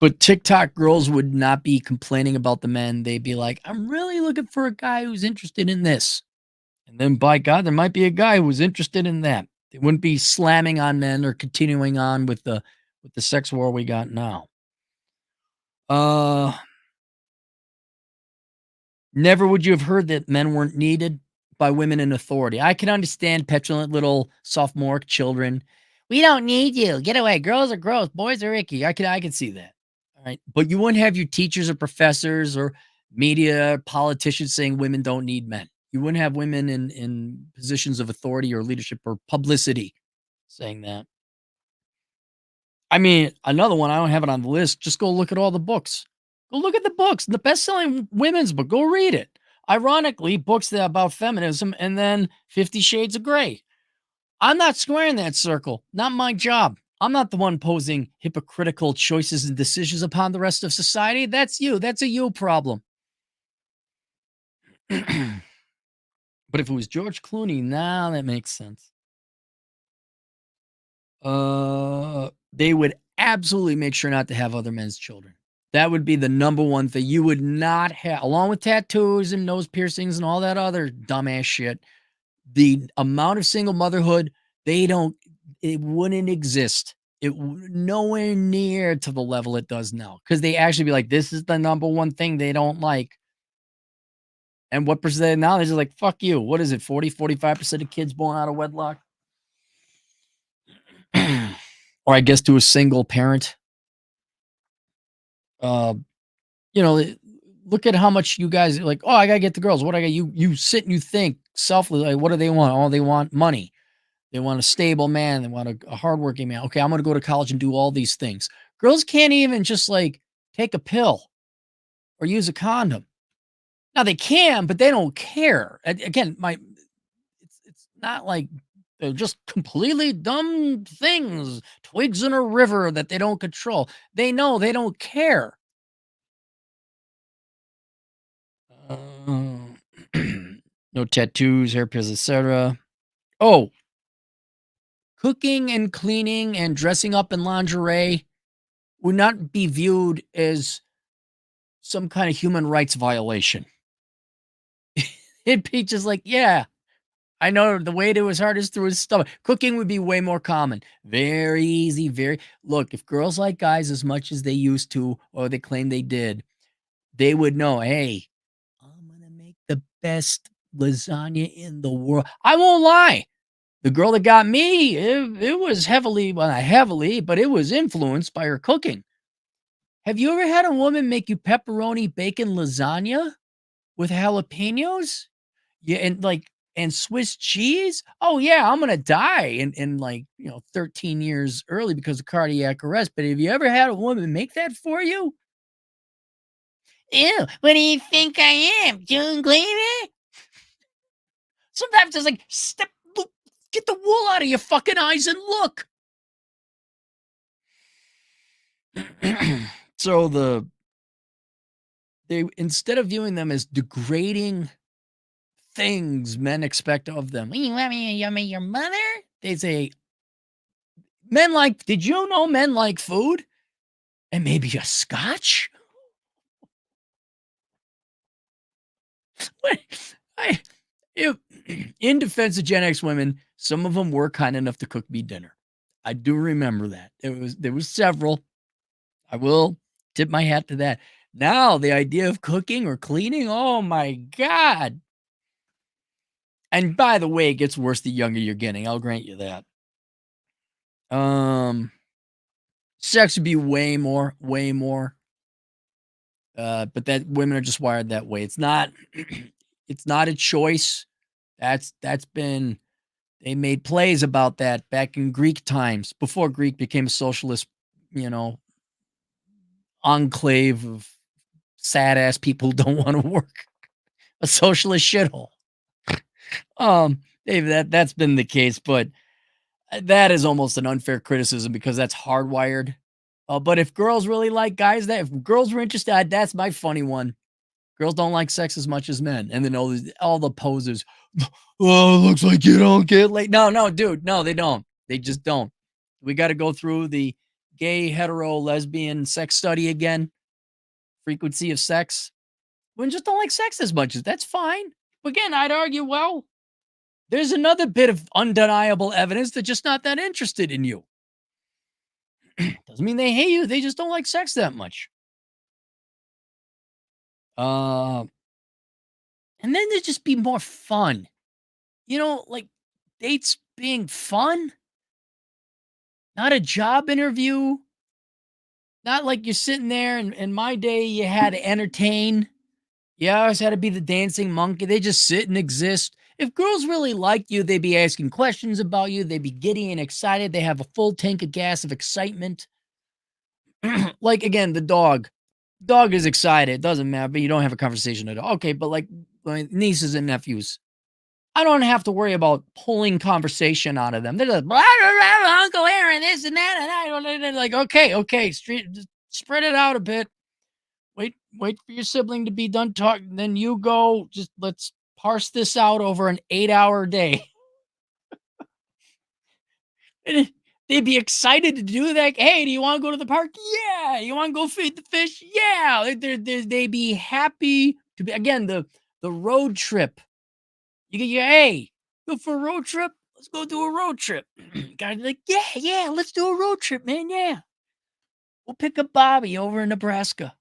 but TikTok girls would not be complaining about the men. They'd be like, I'm really looking for a guy who's interested in this. And then by God, there might be a guy who's interested in that. They wouldn't be slamming on men or continuing on with the sex war we got now. Uh Never would you have heard that men weren't needed by women in authority. I can understand petulant little sophomoric children. We don't need you. Get away. Girls are gross. Boys are icky. I can see that. All right. But you wouldn't have your teachers or professors or media politicians saying women don't need men. You wouldn't have women in positions of authority or leadership or publicity saying that. I mean, another one, I don't have it on the list. Just go look at all the books. Go look at the books. The best-selling women's book. Go read it. Ironically, books that about feminism and then 50 Shades of Grey. I'm not squaring that circle. Not my job. I'm not the one posing hypocritical choices and decisions upon the rest of society. That's you. That's a you problem. But if it was George Clooney, now that makes sense. They would absolutely make sure not to have other men's children. That would be the number one thing you would not have, along with tattoos and nose piercings and all that other dumbass shit. The amount of single motherhood, it wouldn't exist. Nowhere near to the level it does now because they actually be like, this is the number one thing they don't like. And what percent now? They're just like, fuck you. What is it? 45% of kids born out of wedlock? Or I guess to a single parent. Uh, you know, look at how much you guys are like, oh, I gotta get the girls. What I got? You sit and you think selflessly, like, what do they want? Oh, they want money. They want a stable man. They want a hardworking man. Okay, I'm gonna go to college and do all these things. Girls can't even just like take a pill or use a condom. Now they can, but they don't care. Again, it's not like they're just completely dumb things, twigs in a river that they don't control. They know they don't care. Uh, no tattoos, hairpieces, etc. Oh, cooking and cleaning and dressing up in lingerie would not be viewed as some kind of human rights violation. It'd be just like, yeah, I know the way to his heart is through his stomach. Cooking would be way more common. Very easy, very look, if girls like guys as much as they used to or they claim they did, they would know, hey, I'm gonna make the best lasagna in the world. I won't lie. The girl that got me, it was heavily, well, not heavily, but it was influenced by her cooking. Have you ever had a woman make you pepperoni bacon lasagna with jalapenos? Yeah, and Swiss cheese? Oh yeah, I'm gonna die in like 13 years early because of cardiac arrest. But have you ever had a woman make that for you? Ew, what do you think I am, June Gleaner? Sometimes it's like get the wool out of your fucking eyes and look. So they instead of viewing them as degrading things men expect of them. You want me to yummy your mother? They say men like, did you know men like food? And maybe a scotch? What? I, if, in defense of Gen X women, some of them were kind enough to cook me dinner. I do remember that. There was several. I will tip my hat to that. Now, the idea of cooking or cleaning, oh my god. And by the way, it gets worse the younger you're getting. I'll grant you that. Um, Sex would be way more. But that women are just wired that way. It's not it's not a choice. That's been they made plays about that back in Greek times, before Greek became a socialist, you know, enclave of sad ass people who don't want to work. A socialist shithole. Dave, that's been the case, but that is almost an unfair criticism because that's hardwired. But if girls really like guys, that if girls were interested, that's my funny one. Girls don't like sex as much as men, and then all the posers. Oh, looks like you don't get laid. No, no, dude, no, they don't. They just don't. We got to go through the gay, hetero, lesbian sex study again. Frequency of sex. Women just don't like sex as much as that's fine. Again, I'd argue, well, there's another bit of undeniable evidence they're just not that interested in you. Doesn't mean they hate you. They just don't like sex that much. And then there'd just be more fun. You know, like dates being fun, not a job interview. Not like you're sitting there and in my day you had to entertain. You always had to be the dancing monkey. They just sit and exist. If girls really liked you, they'd be asking questions about you. They'd be giddy and excited. They have a full tank of gas of excitement. Like again, the dog. Dog is excited. It doesn't matter, but you don't have a conversation at all. Okay, but like my nieces and nephews, I don't have to worry about pulling conversation out of them. They're like, blah, blah, blah, Uncle Aaron, this and that, and I. They're like, okay, just spread it out a bit. Wait for your sibling to be done talking. Then you go. Just let's parse this out over an 8-hour day. And they'd be excited to do that. Hey, do you want to go to the park? Yeah. You want to go feed the fish? Yeah. They'd be happy to be again the road trip. You get your hey, go for a road trip. Let's go do a road trip. Guys be like, yeah, let's do a road trip, man. Yeah. We'll pick up Bobby over in Nebraska.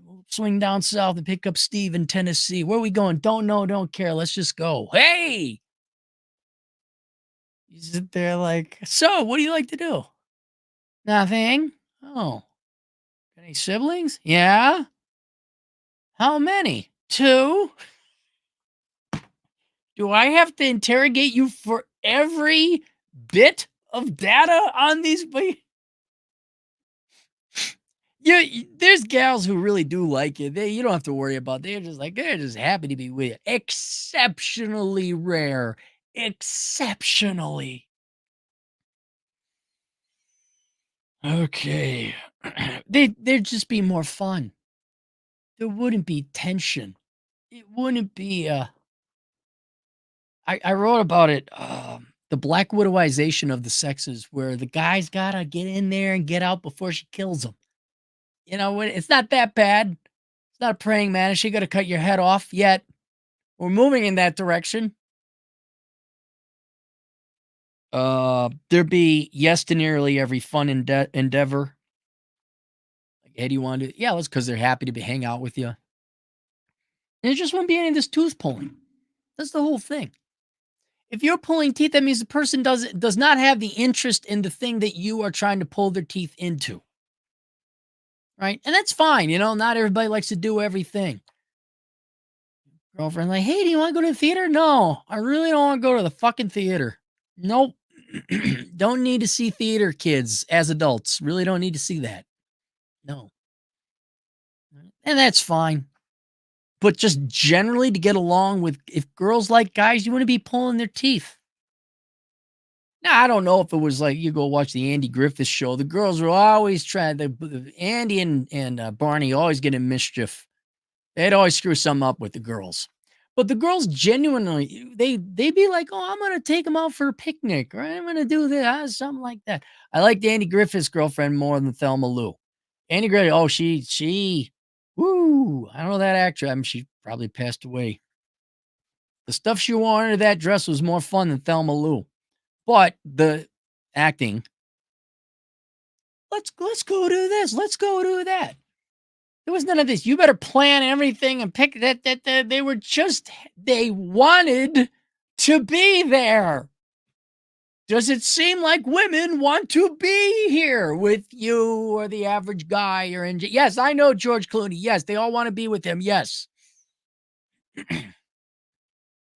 We'll swing down south and pick up Steve in Tennessee. Where are we going? Don't know, don't care. Let's just go. Hey. You sit there like, so what do you like to do? Nothing. Oh. Got any siblings? Yeah. How many? 2. Do I have to interrogate you for every bit of data on these? Yeah, there's gals who really do like you. You don't have to worry about. They're just happy to be with you. Exceptionally rare. Exceptionally. Okay. There'd just be more fun. There wouldn't be tension. It wouldn't be I wrote about it, the black widowization of the sexes where the guy's gotta get in there and get out before she kills him. You know, it's not that bad. It's not a praying mantis. She gotta cut your head off yet. We're moving in that direction. There'd be yes to nearly every fun endeavor. Like, hey, do you want to? Yeah, let's because they're happy to be hang out with you. And there just won't be any of this tooth pulling. That's the whole thing. If you're pulling teeth, that means the person does not have the interest in the thing that you are trying to pull their teeth into. Right? And that's fine, you know, not everybody likes to do everything. Girlfriend, like, hey, do you want to go to the theater? No, I really don't want to go to the fucking theater. Nope. Don't need to see theater, kids, as adults. Really don't need to see that. No. And that's fine. But just generally to get along with, if girls like guys, you want to be pulling their teeth. Now, I don't know if it was like you go watch the Andy Griffith show. The girls were always trying, Andy and Barney always get in mischief. They'd always screw something up with the girls. But the girls genuinely, they'd be like, oh, I'm going to take them out for a picnic, or I'm going to do this, something like that. I liked Andy Griffith's girlfriend more than Thelma Lou. Andy Griffith, oh, woo, I don't know that actress. I mean, she probably passed away. The stuff she wore under that dress was more fun than Thelma Lou. But the acting Let's go do this. Let's go do that. There was none of this. You better plan everything and pick that they were just they wanted to be there. Does it seem like women want to be here with you or the average guy or yes, I know George Clooney. Yes, they all want to be with him. Yes.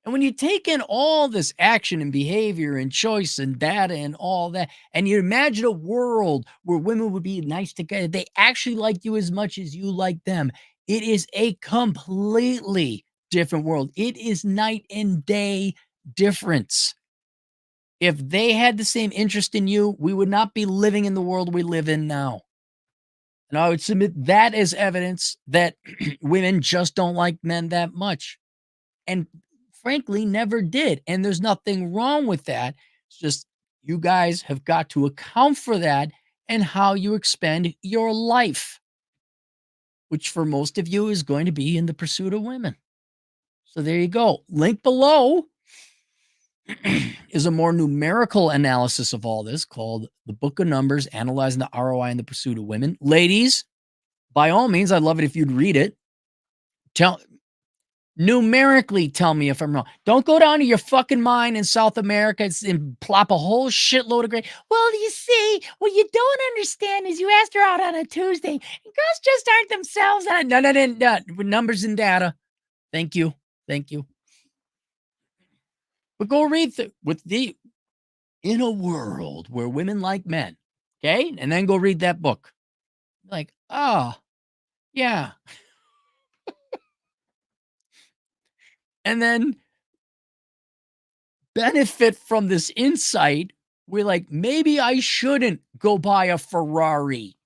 And when you take in all this action and behavior and choice and data and all that, and you imagine a world where women would be nice together, they actually like you as much as you like them. It is a completely different world. It is night and day difference. If they had the same interest in you, we would not be living in the world we live in now. And I would submit that as evidence that women just don't like men that much. And frankly, never did. And there's nothing wrong with that. It's just you guys have got to account for that and how you expend your life, which for most of you is going to be in the pursuit of women. So there you go. Link below is a more numerical analysis of all this called The Book of Numbers, Analyzing the ROI in the Pursuit of Women. Ladies, by all means, I'd love it if you'd read it. Numerically tell me if I'm wrong. Don't go down to your fucking mine in South America and plop a whole shitload of great. Well, you see, what you don't understand is you asked her out on a Tuesday. And girls just aren't themselves. No. With numbers and data. Thank you. Thank you. But go read In a World Where Women Like Men. Okay? And then go read that book. Like, oh, yeah. And then benefit from this insight. We're like, maybe I shouldn't go buy a Ferrari.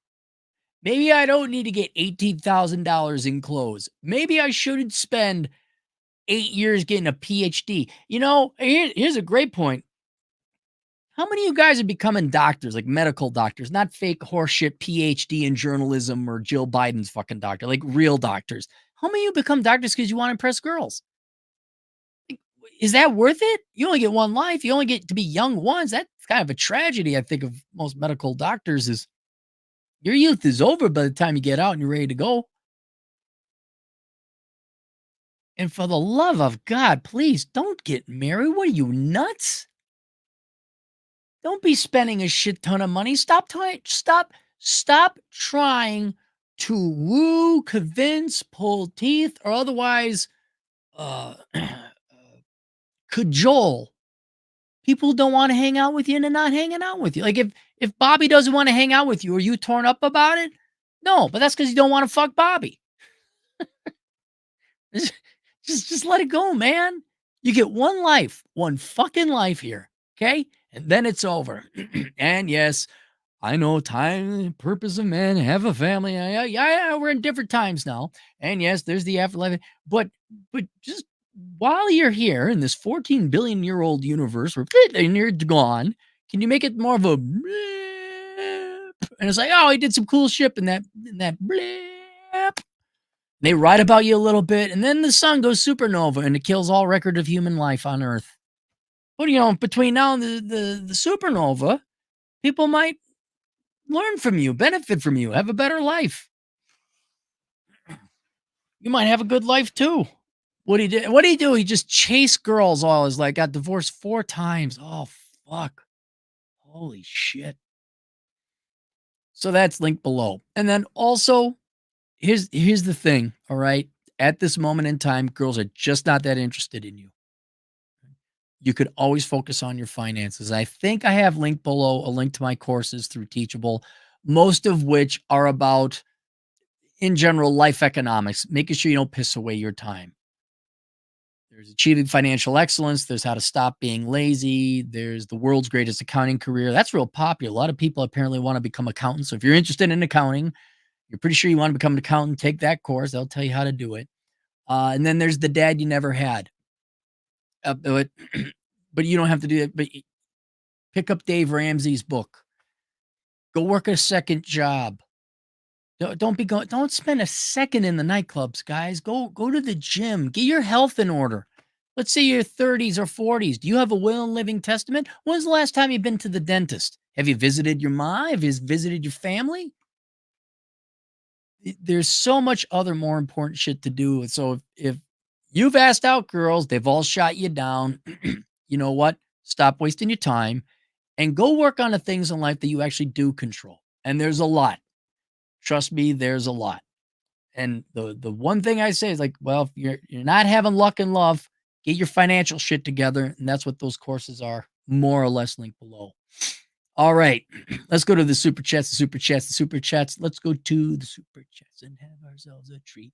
Maybe I don't need to get $18,000 in clothes. Maybe I shouldn't spend 8 years getting a PhD. You know, here's a great point. How many of you guys are becoming doctors, like medical doctors, not fake horseshit PhD in journalism or Jill Biden's fucking doctor, like real doctors? How many of you become doctors because you want to impress girls? Is that worth it? You only get one life. You only get to be young once. That's kind of a tragedy, I think, of most medical doctors is your youth is over by the time you get out and you're ready to go. And for the love of God, please don't get married. What are you, nuts? Don't be spending a shit ton of money. Stop trying to woo, convince, pull teeth, or otherwise cajole people who don't want to hang out with you and they're not hanging out with you. Like if Bobby doesn't want to hang out with you, are you torn up about it? No, but that's because you don't want to fuck Bobby. just let it go, man. You get one life, one fucking life here, okay? And then it's over. And yes, I know time, purpose of man, have a family. Yeah, we're in different times now. And yes, there's the afterlife. But just while you're here in this 14 billion year old universe where and you're gone, can you make it more of a blip? And it's like, oh, he did some cool shit in that blip. They write about you a little bit, and then the sun goes supernova and it kills all record of human life on Earth. But you know, between now and the supernova, people might learn from you, benefit from you, have a better life. You might have a good life too. What he do? He just chased girls all his life, got divorced 4 times. Oh, fuck. Holy shit. So that's linked below. And then also, here's the thing, all right? At this moment in time, girls are just not that interested in you. You could always focus on your finances. I think I have linked below a link to my courses through Teachable, most of which are about, in general, life economics, making sure you don't piss away your time. There's achieving financial excellence. There's how to stop being lazy. There's the world's greatest accounting career. That's real popular. A lot of people apparently want to become accountants. So if you're interested in accounting, you're pretty sure you want to become an accountant, take that course. They'll tell you how to do it. And then there's the dad you never had. But you don't have to do it. But pick up Dave Ramsey's book. Go work a second job. Don't spend a second in the nightclubs, guys. Go to the gym. Get your health in order. Let's say you're 30s or 40s. Do you have a will and living testament? When's the last time you've been to the dentist? Have you visited your mom? Have you visited your family? There's so much other more important shit to do. And so if you've asked out girls, they've all shot you down. You know what? Stop wasting your time and go work on the things in life that you actually do control. And there's a lot. Trust me, there's a lot. And the one thing I say is like, well, if you're not having luck in love, get your financial shit together. And that's what those courses are, more or less linked below. All right. Let's go to the super chats, the super chats, the super chats. Let's go to the super chats and have ourselves a treat.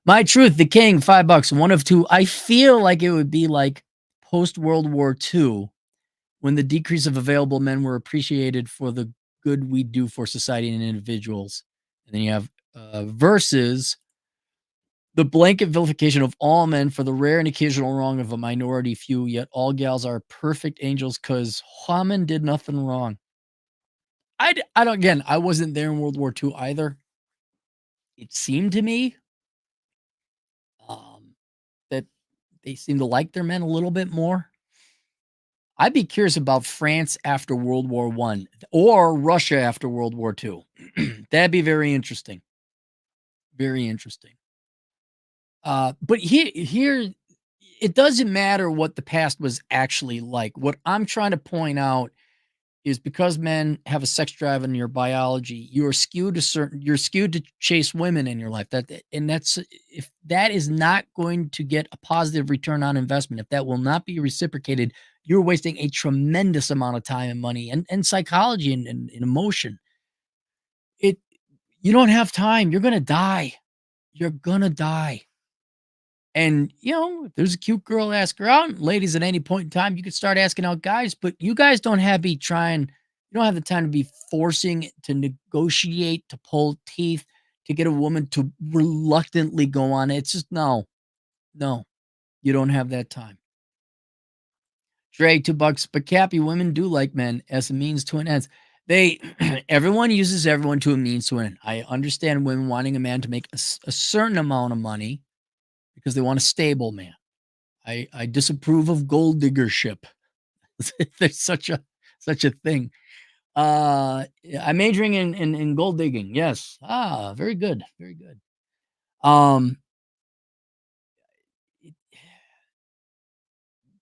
My truth, the king, $5, one of two. I feel like it would be like post World War II when the decrease of available men were appreciated for the good we do for society and individuals. And then you have versus the blanket vilification of all men for the rare and occasional wrong of a minority few, yet all gals are perfect angels because women did nothing wrong. I don't, again, I wasn't there in World War II either. It seemed to me that they seem to like their men a little bit more. I'd be curious about France after World War I or Russia after World War II. That'd be very interesting. Very interesting. But here, it doesn't matter what the past was actually like. What I'm trying to point out is because men have a sex drive in your biology, you're skewed to chase women in your life. That's if that is not going to get a positive return on investment, if that will not be reciprocated, you're wasting a tremendous amount of time and money and psychology and emotion. It You don't have time. You're gonna die. You're gonna die. And, if there's a cute girl, ask her out. And ladies, at any point in time, you could start asking out guys, but you guys don't have be trying, you don't have the time to be forcing to negotiate, to pull teeth, to get a woman to reluctantly go on it. It's just no, you don't have that time. Dre, $2, but Cappy, women do like men as a means to an end. They, everyone uses everyone to a means to an end. I understand women wanting a man to make a certain amount of money because they want a stable man. I disapprove of gold diggership. There's such a thing. I'm majoring in gold digging. Yes. Very good. Very good. Um,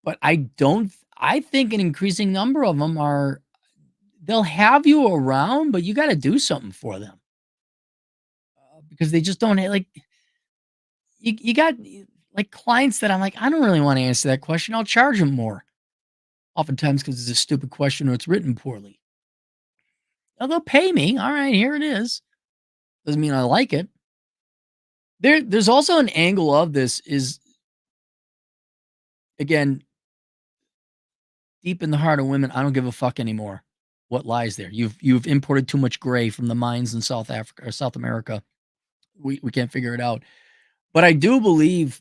but I think an increasing number of them they'll have you around, but you got to do something for them because they just don't like you got like clients that I'm like, I don't really want to answer that question. I'll charge them more. Oftentimes because it's a stupid question or it's written poorly. Oh, they'll pay me. All right, here it is. Doesn't mean I like it. There's also an angle of this is again deep in the heart of women. I don't give a fuck anymore. What lies there? You've imported too much gray from the mines in South Africa or South America. We can't figure it out. But I do believe.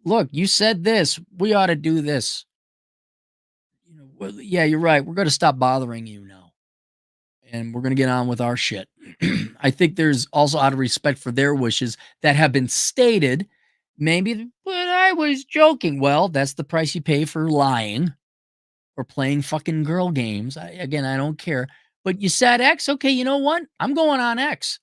Look, you said this. We ought to do this. Well, yeah, you're right. We're going to stop bothering you now. And we're going to get on with our shit. I think there's also out of respect for their wishes that have been stated, maybe, but I was joking. Well, that's the price you pay for lying or playing fucking girl games. I don't care. But you said X. Okay, you know what? I'm going on X.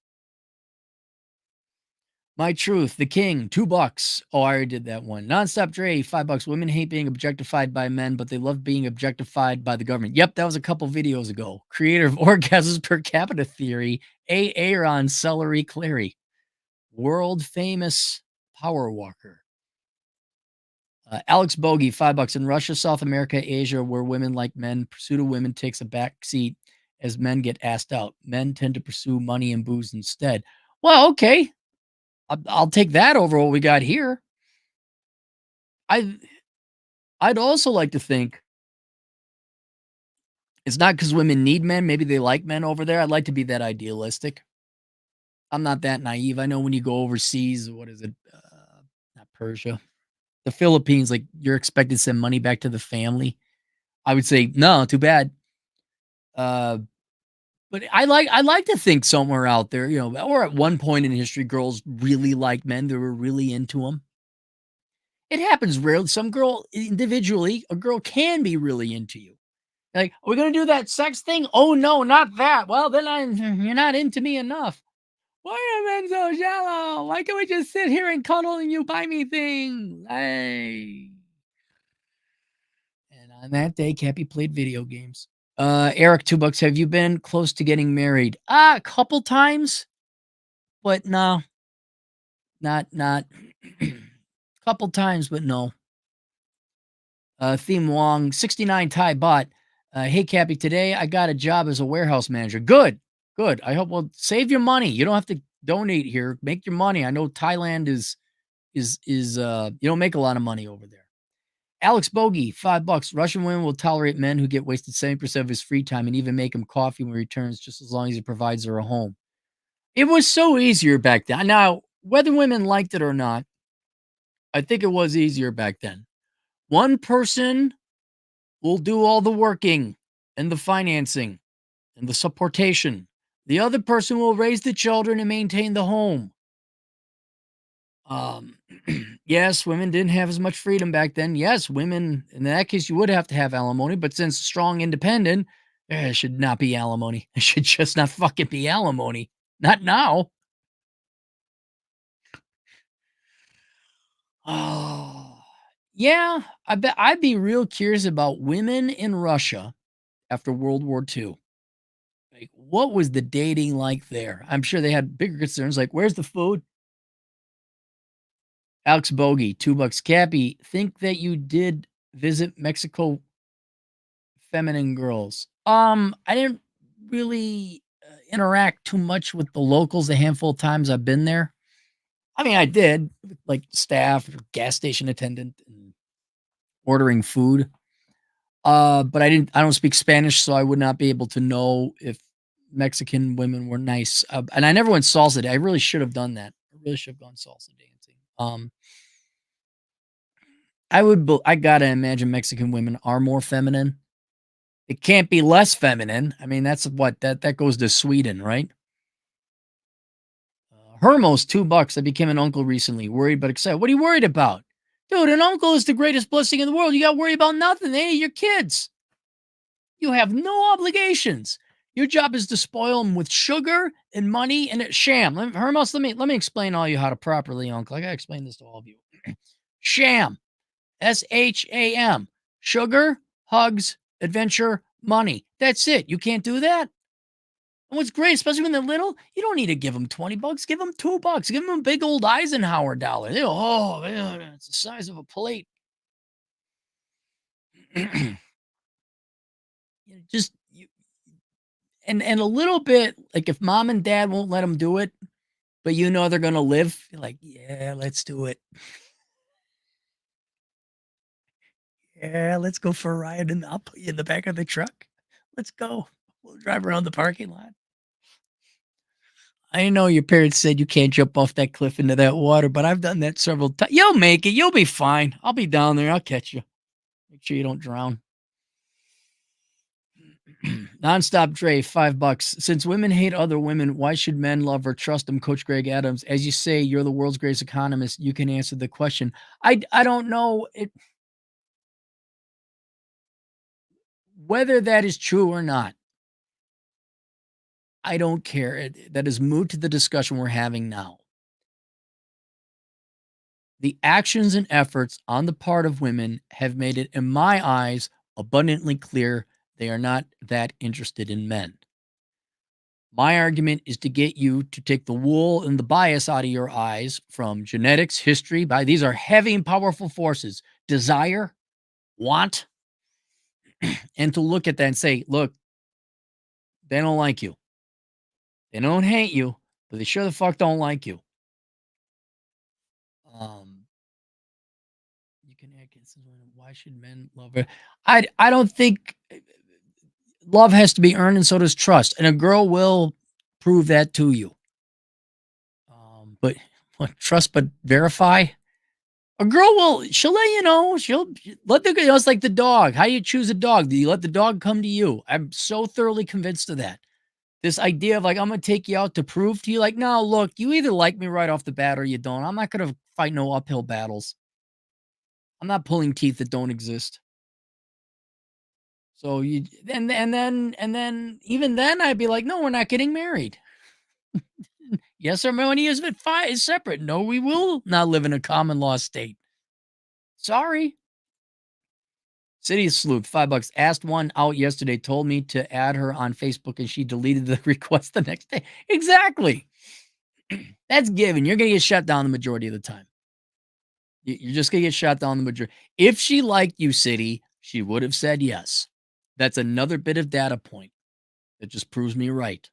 My truth, the king, $2. Oh, I already did that one. Nonstop Dre, $5. Women hate being objectified by men, but they love being objectified by the government. Yep, that was a couple videos ago. Creator of orgasms per capita theory, A. Aaron Celery Clary, world famous power walker. Alex Bogey, $5. In Russia, South America, Asia, where women like men, pursuit of women takes a back seat as men get asked out. Men tend to pursue money and booze instead. Well, okay. I'll take that over what we got here. I'd also like to think it's not because women need men. Maybe they like men over there. I'd like to be that idealistic. I'm not that naive. I know when you go overseas, what is it? Not Persia, the Philippines. Like you're expected to send money back to the family. I would say no, too bad. But I like to think somewhere out there, or at one point in history, girls really liked men. They were really into them. It happens rarely. Some girl individually, a girl can be really into you. Like, "Are we gonna do that sex thing? Oh, no, not that. Well, then you're not into me enough." "Why are men so shallow? Why can't we just sit here and cuddle and you buy me things?" Hey. And on that day, Cappy played video games. Eric, 2 bucks. Have you been close to getting married? A couple times, but no, not couple times, but no. Theme Wong, 69 Thai bot. Hey, Cappy, today I got a job as a warehouse manager. Good, good. I hope, well, save your money. You don't have to donate here. Make your money. I know Thailand is you don't make a lot of money over there. Alex Bogey, 5 bucks. Russian women will tolerate men who get wasted 70% of his free time and even make him coffee when he returns just as long as he provides her a home. It was so easier back then. Now, whether women liked it or not, I think it was easier back then. One person will do all the working and the financing and the supportation. The other person will raise the children and maintain the home. Um, yes, women didn't have as much freedom back then. Yes, women, in that case, you would have to have alimony, but since strong, independent, it should not be alimony. It should just not fucking be alimony. Not now. Oh, yeah. I bet I'd be real curious about women in Russia after World War II. Like, what was the dating like there? I'm sure they had bigger concerns like, where's the food? Alex Bogey, 2 bucks. Cappy, think that you did visit Mexico feminine girls. I didn't really interact too much with the locals the handful of times I've been there. I mean, I did, like staff or gas station attendant and ordering food. But I don't speak Spanish, so I would not be able to know if Mexican women were nice. And I never went salsa. I really should have done that. I really should have gone salsa dancing. I gotta imagine Mexican women are more feminine. It can't be less feminine. I mean, that's what that goes to Sweden, right? Hermos, 2 bucks. I became an uncle recently. Worried but excited. What are you worried about? Dude, an uncle is the greatest blessing in the world. You got to worry about nothing. They ain't your kids. You have no obligations. Your job is to spoil them with sugar and money and a sham. Hermos, let me explain all you how to properly uncle. I gotta explain this to all of you. Sham. SHAM. Sugar, hugs, adventure, money. That's it. You can't do that. And what's great, especially when they're little, you don't need to give them 20 bucks. Give them 2 bucks. Give them a big old Eisenhower dollar. They go, oh, man, it's the size of a plate. Just you, and a little bit like if mom and dad won't let them do it, but you know they're gonna live, you're like, yeah, let's do it. Yeah, let's go for a ride and I'll put you in the back of the truck. Let's go. We'll drive around the parking lot. I know your parents said you can't jump off that cliff into that water, but I've done that several times. You'll make it. You'll be fine. I'll be down there. I'll catch you. Make sure you don't drown. Nonstop Dre, 5 bucks. Since women hate other women, why should men love or trust them? Coach Greg Adams. As you say, you're the world's greatest economist. You can answer the question. I don't know whether that is true or not. I don't care. That is moot to the discussion we're having now. The actions and efforts on the part of women have made it, in my eyes, abundantly clear they are not that interested in men. My argument is to get you to take the wool and the bias out of your eyes from genetics, history, by these are heavy and powerful forces, desire, want, and to look at that and say, look, they don't like you. They don't hate you, but they sure the fuck don't like you. Um, you can act why should men love her? I don't think love has to be earned, and so does trust. And a girl will prove that to you. But what trust but verify? A girl will, she'll let you know. She'll let the, it's like the dog. How do you choose a dog? Do you let the dog come to you? I'm so thoroughly convinced of that. This idea of like, I'm going to take you out to prove to you, like, no, look, you either like me right off the bat or you don't. I'm not going to fight no uphill battles. I'm not pulling teeth that don't exist. So you and then even then I'd be like, no, we're not getting married. Yes, our money is separate. No, we will not live in a common law state. Sorry. City of Sleuth, $5. Asked one out yesterday, told me to add her on Facebook, and she deleted the request the next day. Exactly. That's given. You're gonna get shut down the majority of the time. You're just gonna get shot down the majority. If she liked you, City, she would have said yes. That's another bit of data point that just proves me right.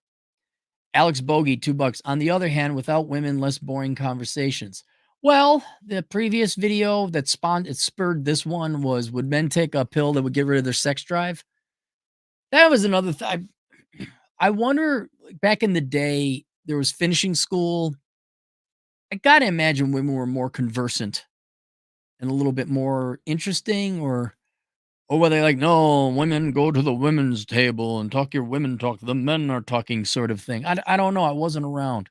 Alex Bogey, $2. On the other hand, without women, less boring conversations. Well, the previous video that spurred this one was, would men take a pill that would get rid of their sex drive? That was another thing. I wonder, like, back in the day, there was finishing school. I gotta imagine women were more conversant and a little bit more interesting, or were they like, no, women go to the women's table and talk your women talk, the men are talking sort of thing. I don't know. I wasn't around.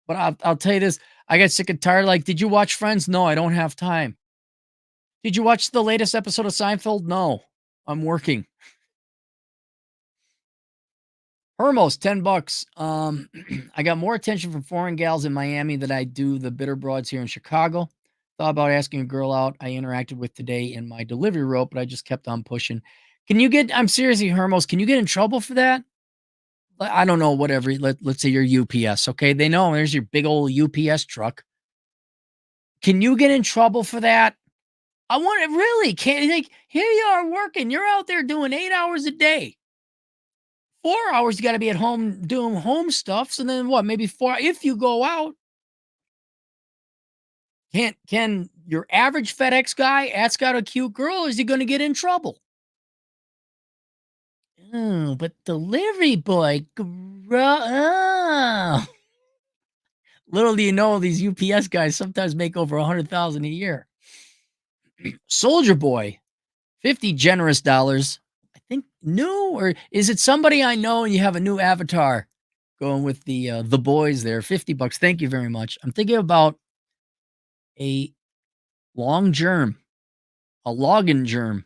But I'll tell you this, I got sick and tired. Like, did you watch Friends? No, I don't have time. Did you watch the latest episode of Seinfeld? No, I'm working. Hermos, $10. I got more attention from foreign gals in Miami than I do the bitter broads here in Chicago. Thought about asking a girl out I interacted with today in my delivery rope, but I just kept on pushing. I'm seriously, Hermos, can you get in trouble for that? I don't know, whatever. Let's say you're UPS, okay? They know there's your big old UPS truck. Can you get in trouble for that? I want it really. Can't, like, here you are working. You're out there doing 8 hours a day. 4 hours, you got to be at home doing home stuff. So then what? Maybe four. If you go out, can your average FedEx guy ask out a cute girl? Or is he going to get in trouble? Oh, but delivery boy, oh. Little do you know, these UPS guys sometimes make over 100,000 a year. Soldier boy, 50 generous dollars. I think new, or is it somebody I know and you have a new avatar going with the boys there? $50. Thank you very much. I'm thinking about a long germ, a log and germ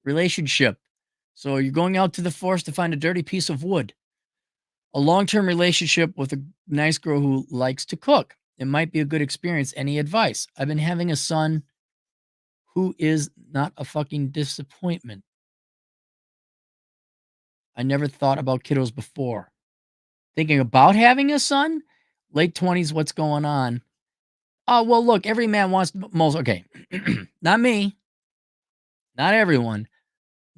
relationship. So you're going out to the forest to find a dirty piece of wood. A long-term relationship with a nice girl who likes to cook. It might be a good experience. Any advice? I've been having a son who is not a fucking disappointment. I never thought about kiddos before. Thinking about having a son? Late 20s, what's going on? Oh, well, look, every man wants okay. Not me, not everyone.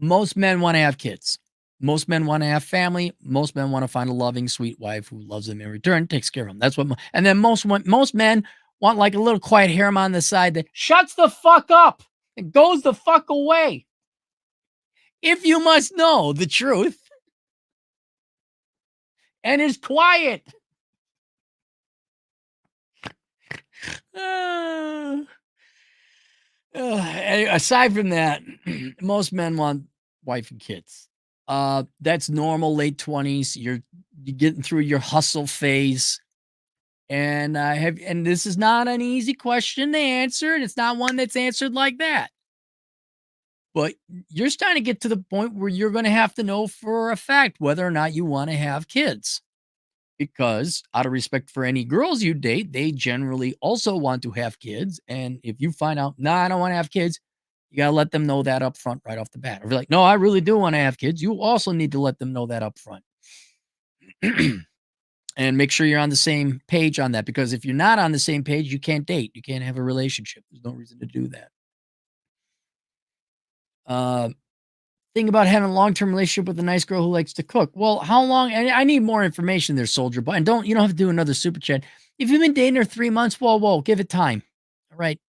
Most men want to have kids. Most men want to have family. Most men want to find a loving, sweet wife who loves them in return, takes care of them. That's what. And then most men want like a little quiet harem on the side that shuts the fuck up and goes the fuck away. If you must know the truth, and is quiet. Aside from that, most men want wife and kids. That's normal. Late 20s. You're getting through your hustle phase. And and this is not an easy question to answer, and it's not one that's answered like that. But you're starting to get to the point where you're going to have to know for a fact whether or not you want to have kids. Because out of respect for any girls you date, they generally also want to have kids. And if you find out, nah, I don't want to have kids, you got to let them know that up front right off the bat. Or if you're like, no, I really do want to have kids, you also need to let them know that up front. And make sure you're on the same page on that. Because if you're not on the same page, you can't date. You can't have a relationship. There's no reason to do that. Thing about having a long-term relationship with a nice girl who likes to cook. Well, how long? And I need more information there, soldier. But you don't have to do another super chat. If you've been dating her 3 months, whoa, give it time. All right.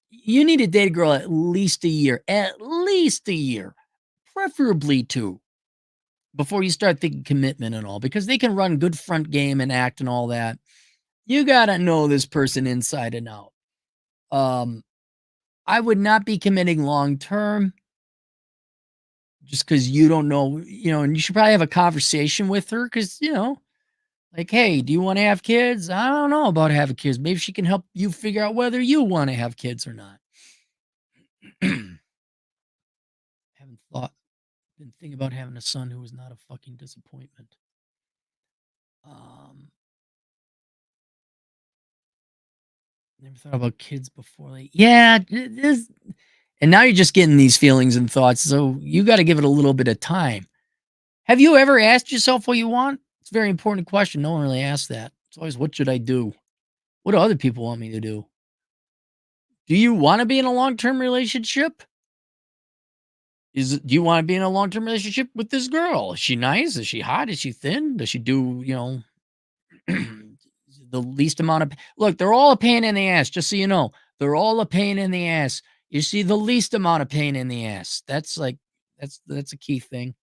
You need to date a girl at least a year, preferably 2, before you start thinking commitment and all, because they can run good front game and act and all that. You got to know this person inside and out. I would not be committing long-term just because you don't know, and you should probably have a conversation with her because, like, hey, do you want to have kids? I don't know about having kids. Maybe she can help you figure out whether you want to have kids or not. haven't been thinking about having a son who was not a fucking disappointment. Um, Never thought about kids before. Like, yeah, this, and now you're just getting these feelings and thoughts. So you got to give it a little bit of time. Have you ever asked yourself what you want? It's a very important question. No one really asks that. It's always, what should I do? What do other people want me to do? Do you want to be in a long-term relationship? Do you want to be in a long-term relationship with this girl? Is she nice? Is she hot? Is she thin? Does she do, the least amount of look, they're all a pain in the ass, just so you know. They're all a pain in the ass. You see the least amount of pain in the ass. That's a key thing.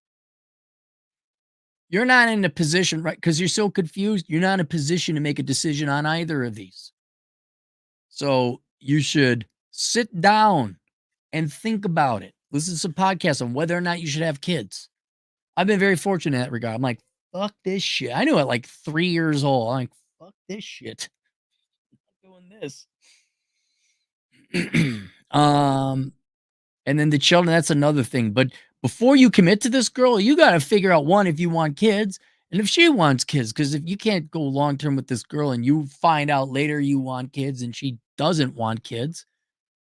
You're not in a position, right? Because you're so confused. You're not in a position to make a decision on either of these. So you should sit down and think about it. Listen to some podcasts on whether or not you should have kids. I've been very fortunate in that regard. I'm like, fuck this shit. I knew at like 3 years old. I'm like, fuck this shit. I'm not doing this. And then the children, that's another thing. But before you commit to this girl, you got to figure out one, if you want kids and if she wants kids. Because if you can't go long term with this girl and you find out later you want kids and she doesn't want kids,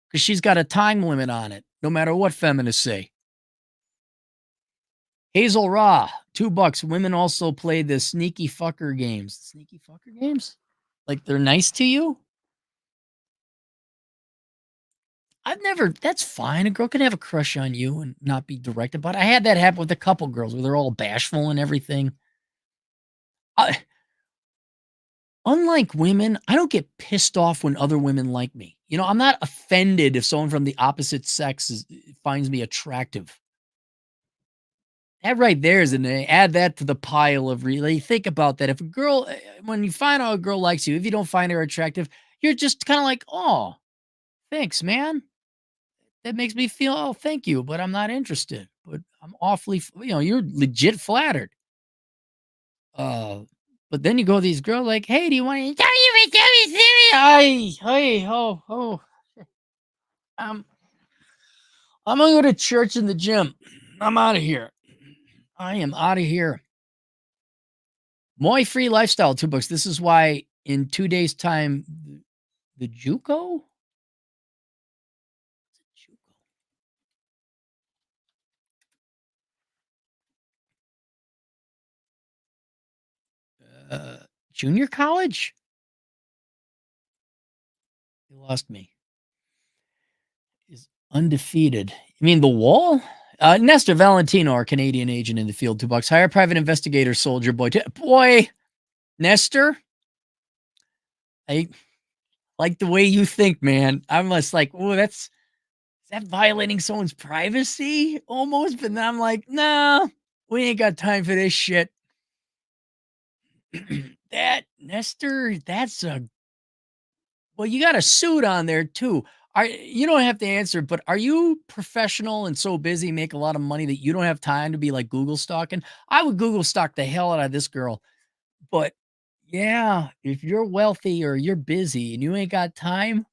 because she's got a time limit on it, no matter what feminists say. Hazel Raw, $2. Women also play the sneaky fucker games. Sneaky fucker games? Like they're nice to you? That's fine. A girl can have a crush on you and not be directed. But I had that happen with a couple girls where they're all bashful and everything. Unlike women, I don't get pissed off when other women like me. I'm not offended if someone from the opposite sex finds me attractive. That right there is add that to the pile of really think about that. If a girl, when you find out a girl likes you, if you don't find her attractive, you're just kind of like, oh, thanks, man. That makes me feel, oh, thank you, but I'm not interested. But I'm awfully, you're legit flattered. But then you go to these girls like, hey, do you want to? Hey, oh. I'm gonna go to church in the gym. I'm out of here. I am out of here. Moi Free Lifestyle, $2. This is why in 2 days' time, the JUCO? Junior college? You lost me. Is undefeated. You mean the wall? Nestor Valentino, our Canadian agent in the field, $2. Hire private investigator, soldier boy. Boy, Nestor, I like the way you think, man. I'm just like, oh, is that violating someone's privacy almost? But then I'm like, nah, we ain't got time for this shit. That Nestor, well, you got a suit on there too. You don't have to answer, but are you professional and so busy, make a lot of money that you don't have time to be like Google stalking? I would Google stalk the hell out of this girl. But yeah, if you're wealthy or you're busy and you ain't got time,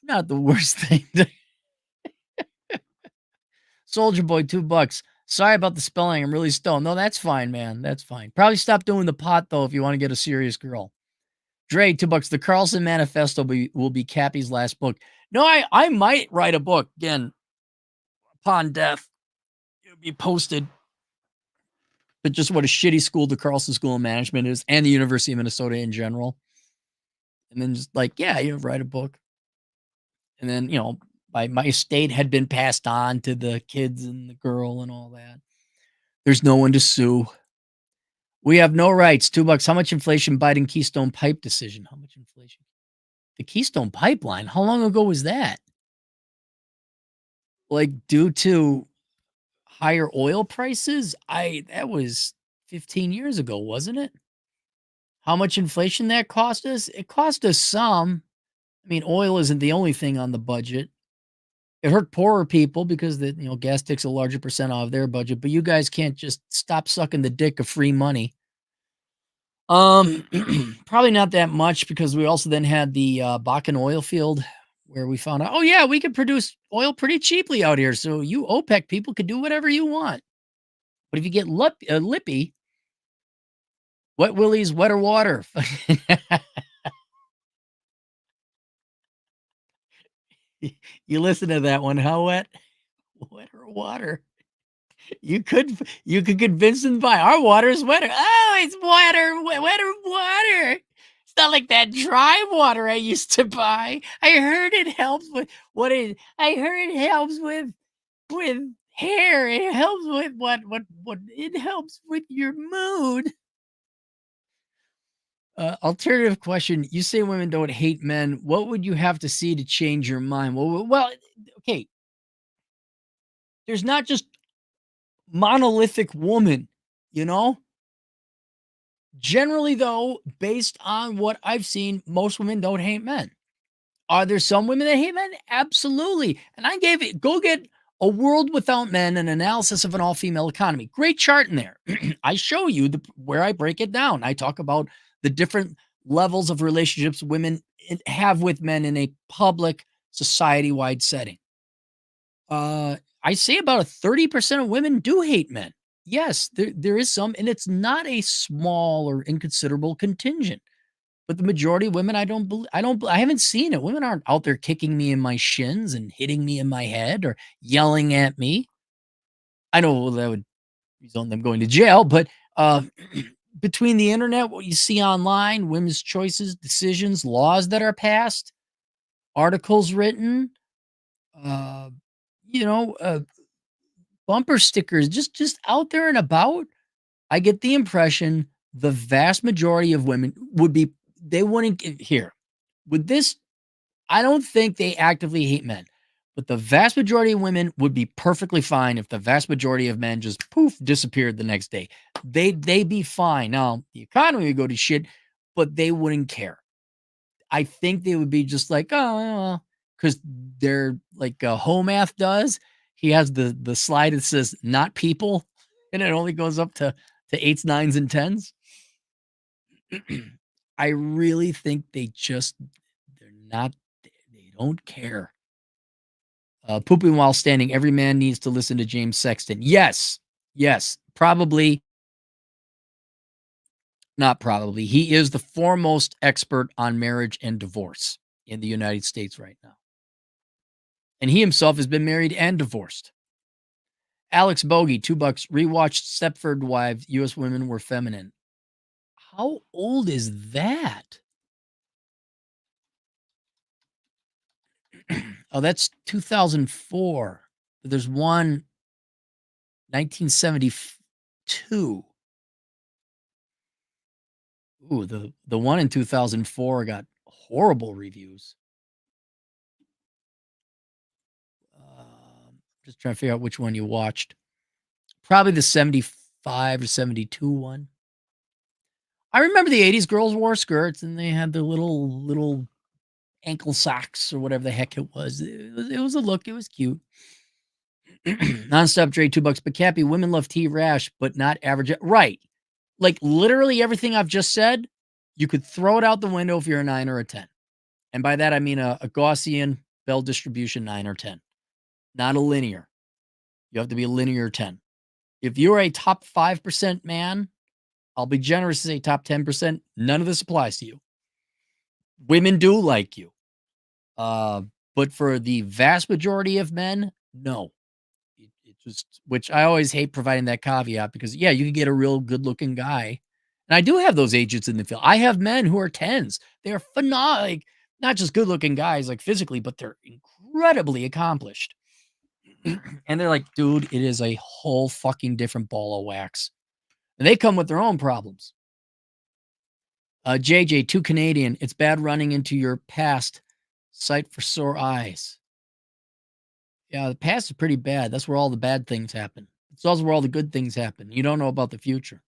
not the worst thing. Soldier Boy, $2. Sorry about the spelling. I'm really stoned. No, that's fine, man. That's fine. Probably stop doing the pot though if you want to get a serious girl. Dre, $2. The Carlson Manifesto will be Cappy's last book. No, I might write a book again upon death. It'll be posted. But just what a shitty school the Carlson School of Management is, and the University of Minnesota in general. And then just like, yeah, write a book. And then, my estate had been passed on to the kids and the girl and all that. There's no one to sue. We have no rights. $2. How much inflation Biden Keystone Pipe decision? How much inflation? The Keystone Pipeline? How long ago was that? Like due to higher oil prices? That was 15 years ago, wasn't it? How much inflation that cost us? It cost us some. I mean, oil isn't the only thing on the budget. It hurt poorer people because gas takes a larger percent of their budget, but you guys can't just stop sucking the dick of free money. Probably not that much because we also then had the Bakken oil field where we found out, oh yeah, we could produce oil pretty cheaply out here. So you OPEC people could do whatever you want. But if you get lippy, wet willies, wetter water. You listen to that one. How wet? Wetter water. You could convince them by our water is wetter. Oh, it's wetter water. It's not like that dry water I used to buy. I heard it helps with I heard it helps with hair. It helps with what it helps with your mood. Alternative question. You say women don't hate men. What would you have to see to change your mind? Well, okay. There's not just monolithic woman, you know? Generally, though, based on what I've seen, most women don't hate men. Are there some women that hate men? Absolutely. And I gave it, go get A World Without Men, an analysis of an all female economy. Great chart in there. I show you where I break it down. I talk about the different levels of relationships women have with men in a public, society wide setting. I say about 30% of women do hate men. Yes, there is some, and it's not a small or inconsiderable contingent. But the majority of women, I haven't seen it. Women aren't out there kicking me in my shins and hitting me in my head or yelling at me. I know that would result in them going to jail, but between the internet, what you see online, women's choices, decisions, laws that are passed, articles written, uh, you know, uh, bumper stickers, just out there and about, I get the impression the vast majority of women would be they wouldn't here. With this, I don't think they actively hate men, but the vast majority of women would be perfectly fine if the vast majority of men just poof disappeared the next day. They'd be fine. Now, the economy would go to shit, but they wouldn't care. I think they would be just like, oh, because they're like Home Math does. He has the slide that says not people, and it only goes up to eights, nines, and tens. I really think they're not they don't care. Pooping while standing. Every man needs to listen to James Sexton. Yes, yes, probably not. Probably he is the foremost expert on marriage and divorce in the United States right now. And he himself has been married and divorced. Alex Bogey, $2. Rewatched Stepford Wives. U.S. women were feminine. How old is that? Oh, that's 2004. There's one 1972. Ooh, the one in 2004 got horrible reviews. Just trying to figure out which one you watched. Probably the 75 or 72 one. I remember the 80s girls wore skirts and they had the little ankle socks or whatever the heck it was. It was a look. It was cute. Nonstop Dre, $2. But Cappy, women love T Rash, but not average. Right. Like literally everything I've just said, you could throw it out the window if you're a 9 or a 10. And by that, I mean a Gaussian Bell distribution 9 or 10, not a linear. You have to be a linear 10. If you're a top 5% man, I'll be generous to say top 10%. None of this applies to you. Women do like you. But for the vast majority of men, no. It just, which I always hate providing that caveat because, yeah, you can get a real good looking guy. And I do have those agents in the field. I have men who are 10s. They are phenomenal, like, not just good looking guys, like physically, but they're incredibly accomplished. And they're like, dude, it is a whole fucking different ball of wax. And they come with their own problems. JJ, too Canadian. It's bad running into your past. Sight for sore eyes. Yeah, the past is pretty bad. That's where all the bad things happen. It's also where all the good things happen. You don't know about the future.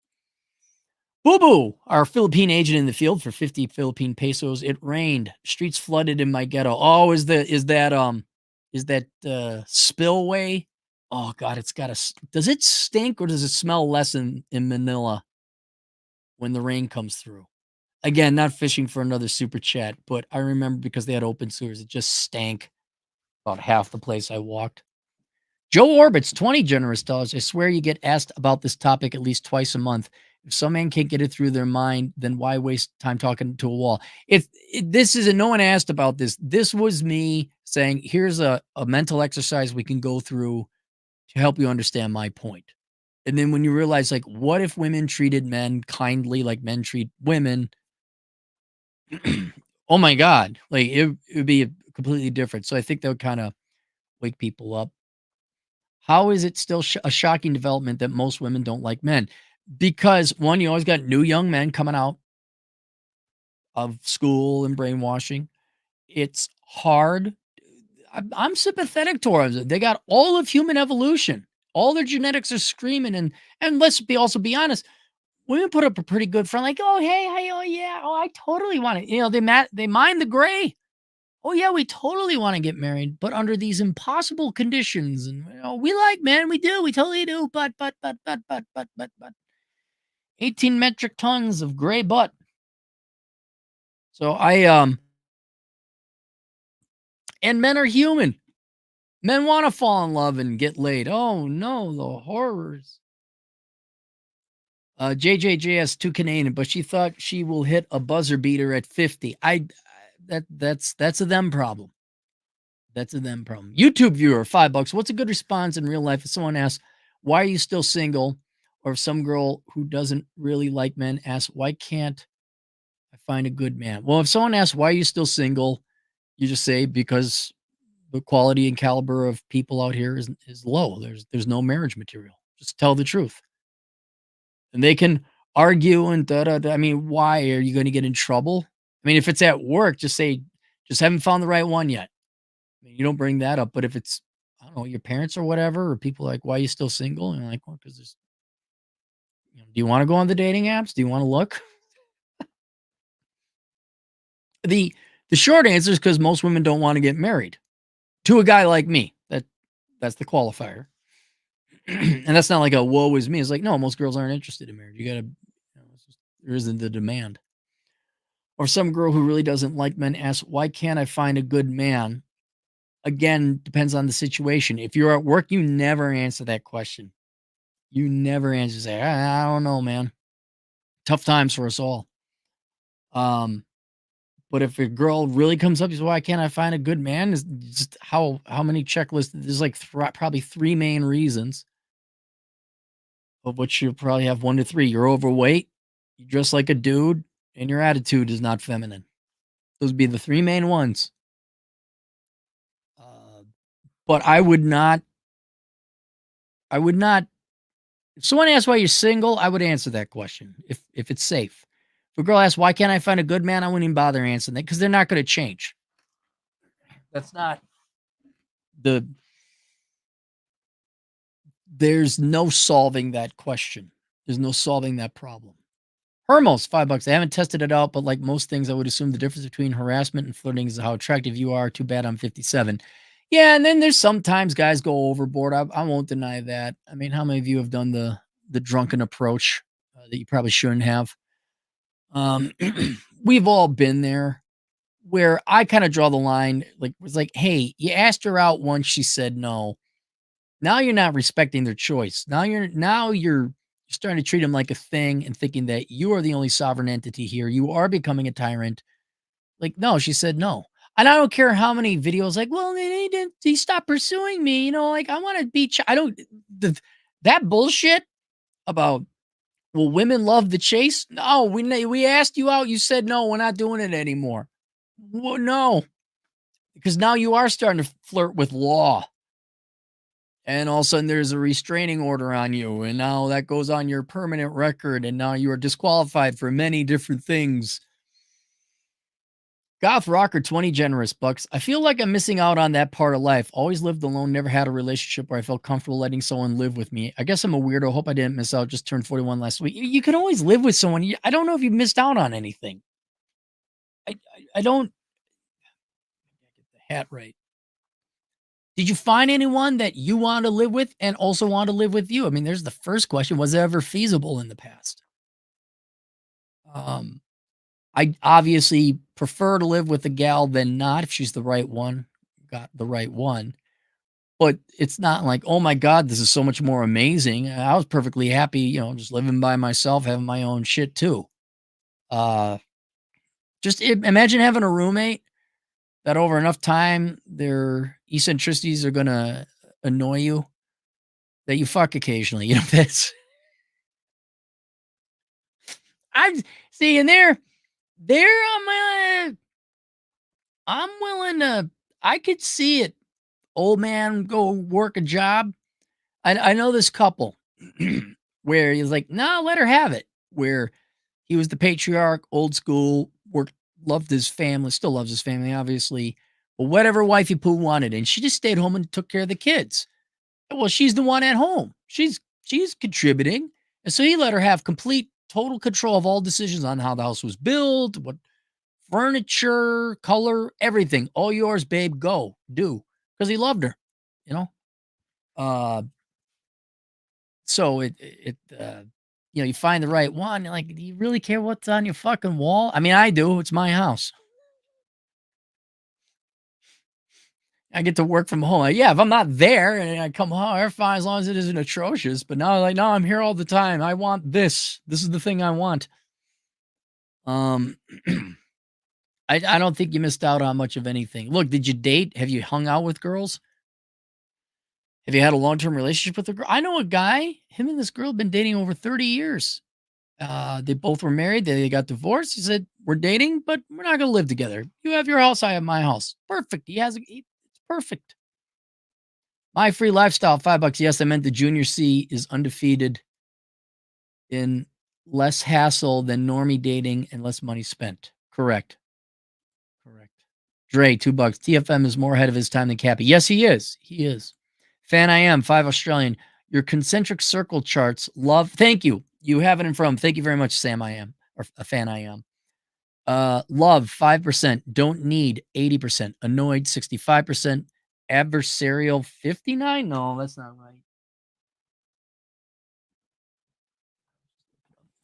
Boo Boo, our Philippine agent in the field for 50 Philippine pesos. It rained. Streets flooded in my ghetto. Oh, is that spillway? Oh God, does it stink or does it smell less in Manila when the rain comes through? Again, not fishing for another super chat, but I remember because they had open sewers, it just stank about half the place I walked. Joe Orbit's 20 generous dollars. I swear you get asked about this topic at least twice a month. If some man can't get it through their mind, then why waste time talking to a wall? This isn't, no one asked about this. This was me saying, here's a mental exercise we can go through to help you understand my point. And then when you realize, like, what if women treated men kindly like men treat women? Oh my God. Like it would be completely different. So I think that would kind of wake people up. How is it still a shocking development that most women don't like men? Because one, you always got new young men coming out of school and brainwashing. It's hard. I'm sympathetic towards it. They got all of human evolution. All their genetics are screaming, and let's be honest. Women put up a pretty good front, like, oh hey, oh yeah, oh I totally want it. They mind the gray. Oh yeah, we totally want to get married, but under these impossible conditions. And we like men, we do, we totally do. But 18 metric tons of gray butt. So and men are human. Men want to fall in love and get laid. Oh no, the horrors. JJJS too Canadian, but she thought she will hit a buzzer beater at 50. That's a them problem. That's a them problem. YouTube viewer, $5. What's a good response in real life if someone asks, why are you still single? Or if some girl who doesn't really like men asks, why can't I find a good man? Well, if someone asks, why are you still single? You just say, because the quality and caliber of people out here is low. There's no marriage material. Just tell the truth. And they can argue and da da da. I mean, why are you going to get in trouble? I mean, if it's at work, just say, just haven't found the right one yet. I mean, you don't bring that up. But if it's, I don't know, your parents or whatever, or people like, why are you still single? And you're like, well, because there's, do you want to go on the dating apps? Do you want to look? The the short answer is because most women don't want to get married to a guy like me. That's the qualifier. And that's not like a woe is me. It's like, no, most girls aren't interested in marriage. You gotta, there isn't the demand. Or some girl who really doesn't like men asks, why can't I find a good man? Again, depends on the situation. If you're at work, you never answer that question. You never answer, say, I don't know, man. Tough times for us all. But if a girl really comes up, you say, why can't I find a good man? Is just how many checklists? There's like probably three main reasons, of which you probably have 1 to 3. You're overweight, you dress like a dude, and your attitude is not feminine. Those would be the 3 main ones. But I would not. If someone asks why you're single, I would answer that question if it's safe. If a girl asks why can't I find a good man, I wouldn't even bother answering that because they're not going to change. That's not the. There's no solving that question. There's no solving that problem. Hermos, $5. I haven't tested it out, but like most things, I would assume the difference between harassment and flirting is how attractive you are. Too bad I'm 57. Yeah, and then there's sometimes guys go overboard. I won't deny that. I mean, how many of you have done the drunken approach that you probably shouldn't have? We've all been there where I kind of draw the line. Like, was like, hey, you asked her out once, she said no. Now you're not respecting their choice. Now you're starting to treat them like a thing and thinking that you are the only sovereign entity here. You are becoming a tyrant. Like, no, she said no. And I don't care how many videos, like, well, he stopped pursuing me. Like, I want to be, I don't, that bullshit about, well, women love the chase. No, we asked you out. You said no, we're not doing it anymore. Well, no, because now you are starting to flirt with law. And all of a sudden there's a restraining order on you. And now that goes on your permanent record. And now you are disqualified for many different things. Goth Rocker, 20 generous bucks. I feel like I'm missing out on that part of life. Always lived alone, never had a relationship where I felt comfortable letting someone live with me. I guess I'm a weirdo. Hope I didn't miss out. Just turned 41 last week. You can always live with someone. I don't know if you missed out on anything. I don't get the hat right. Did you find anyone that you want to live with and also want to live with you? I mean, there's the first question. Was it ever feasible in the past? I obviously prefer to live with a gal than not if she's the right one, got the right one. But it's not like, "Oh my god, this is so much more amazing." I was perfectly happy, just living by myself, having my own shit too. Uh, just imagine having a roommate that over enough time, their eccentricities are gonna annoy you, that you fuck occasionally, that's I'm see, and there I'm willing to I could see it. Old man go work a job. I know this couple where he's like, "No, let her have it." Where he was the patriarch, old school, worked, loved his family, still loves his family, obviously. But whatever wifey poo wanted, and she just stayed home and took care of the kids. Well, she's the one at home. She's contributing, and so he let her have complete, total control of all decisions on how the house was built, what furniture, color, everything. All yours, babe. Go do, because he loved her. You know. Uh, So you find the right one, like, do you really care what's on your fucking wall? I mean, I do. It's my house. I get to work from home. Like, yeah, if I'm not there and I come home, I'm fine as long as it isn't atrocious. But now, like, no, I'm here all the time. I want this. This is the thing I want. Um, I don't think you missed out on much of anything. Look, did you date? Have you hung out with girls? Have you had a long term relationship with a girl? I know a guy. Him and this girl have been dating over 30 years. They both were married. They got divorced. He said, "We're dating, but we're not gonna live together. You have your house, I have my house. Perfect." It's perfect. My free lifestyle, $5. Yes, I meant the junior C is undefeated in less hassle than normie dating and less money spent. Correct. Correct. Dre, $2. TFM is more ahead of his time than Cappy. Yes, he is. He is. Fan I am, 5 Australian. Your concentric circle charts. Love. Thank you. You have it in front. Thank you very much, Sam I am. Or a fan I am. Love 5%, don't need 80%, annoyed 65%, adversarial 59. No, that's not right.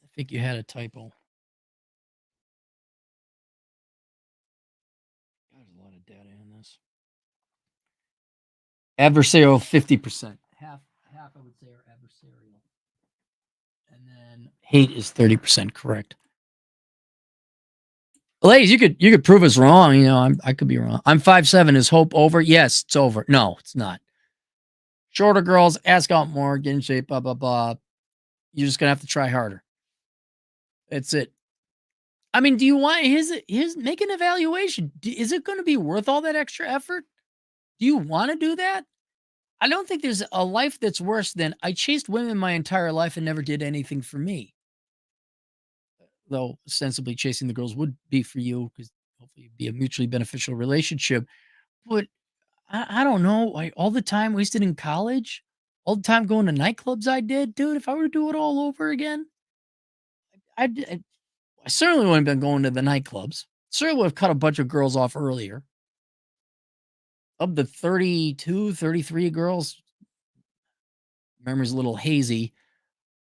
I think you had a typo. There's a lot of data in this. Adversarial 50%. Half I would say are adversarial. And then hate is 30% correct. Ladies, you could prove us wrong. I could be wrong. I'm 5'7". Is hope over? Yes, it's over. No, it's not. Shorter girls, ask out more, get in shape, blah, blah, blah. You're just gonna have to try harder. That's it. I mean, do you want his make an evaluation? Is it gonna be worth all that extra effort? Do you wanna do that? I don't think there's a life that's worse than I chased women my entire life and never did anything for me. Though ostensibly chasing the girls would be for you because hopefully it'd be a mutually beneficial relationship. But I don't know, like all the time wasted in college, all the time going to nightclubs I did, dude. If I were to do it all over again, I certainly wouldn't have been going to the nightclubs. Certainly would have cut a bunch of girls off earlier. Of the 32, 33 girls, memory's a little hazy.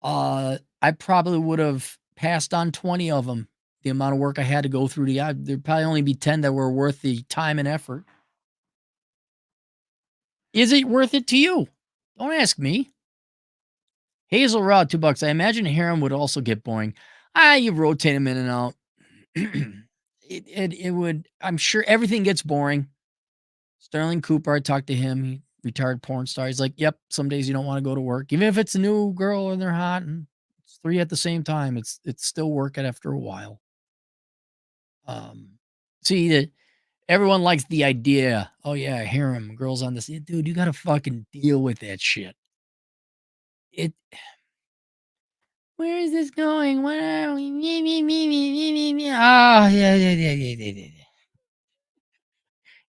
I probably would have passed on 20 of them. The amount of work I had to go through there'd probably only be 10 that were worth the time and effort. Is it worth it to you? Don't ask me. Hazel Rod, $2. I imagine harem would also get boring. You rotate them in and out. it would. I'm sure everything gets boring. Sterling Cooper, I talked to him. He retired porn star. He's like, "Yep, some days you don't want to go to work, even if it's a new girl and they're hot and it's three at the same time. It's still working after a while." Um, see that everyone likes the idea. Oh yeah, harem girls on this. Dude, you got to fucking deal with that shit. It. Where is this going? What are we? Oh, yeah.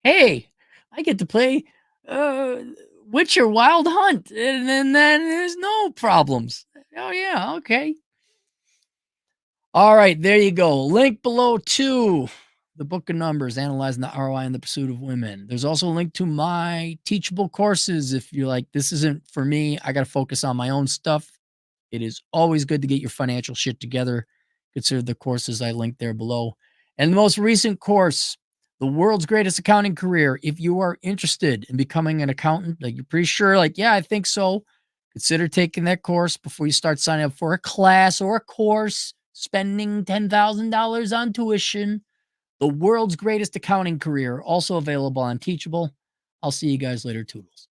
Hey, I get to play uh Witcher Wild Hunt, and then there's no problems. Oh yeah, okay. All right, there you go. Link below to the book of numbers, analyzing the ROI in the pursuit of women. There's also a link to my teachable courses. If you're like, this isn't for me, I got to focus on my own stuff. It is always good to get your financial shit together. Consider the courses I linked there below. And the most recent course, The World's Greatest Accounting Career. If you are interested in becoming an accountant, like you're pretty sure, like, yeah, I think so, consider taking that course before you start signing up for a class or a course, spending $10,000 on tuition. The World's Greatest Accounting Career, also available on Teachable. I'll see you guys later, Toodles.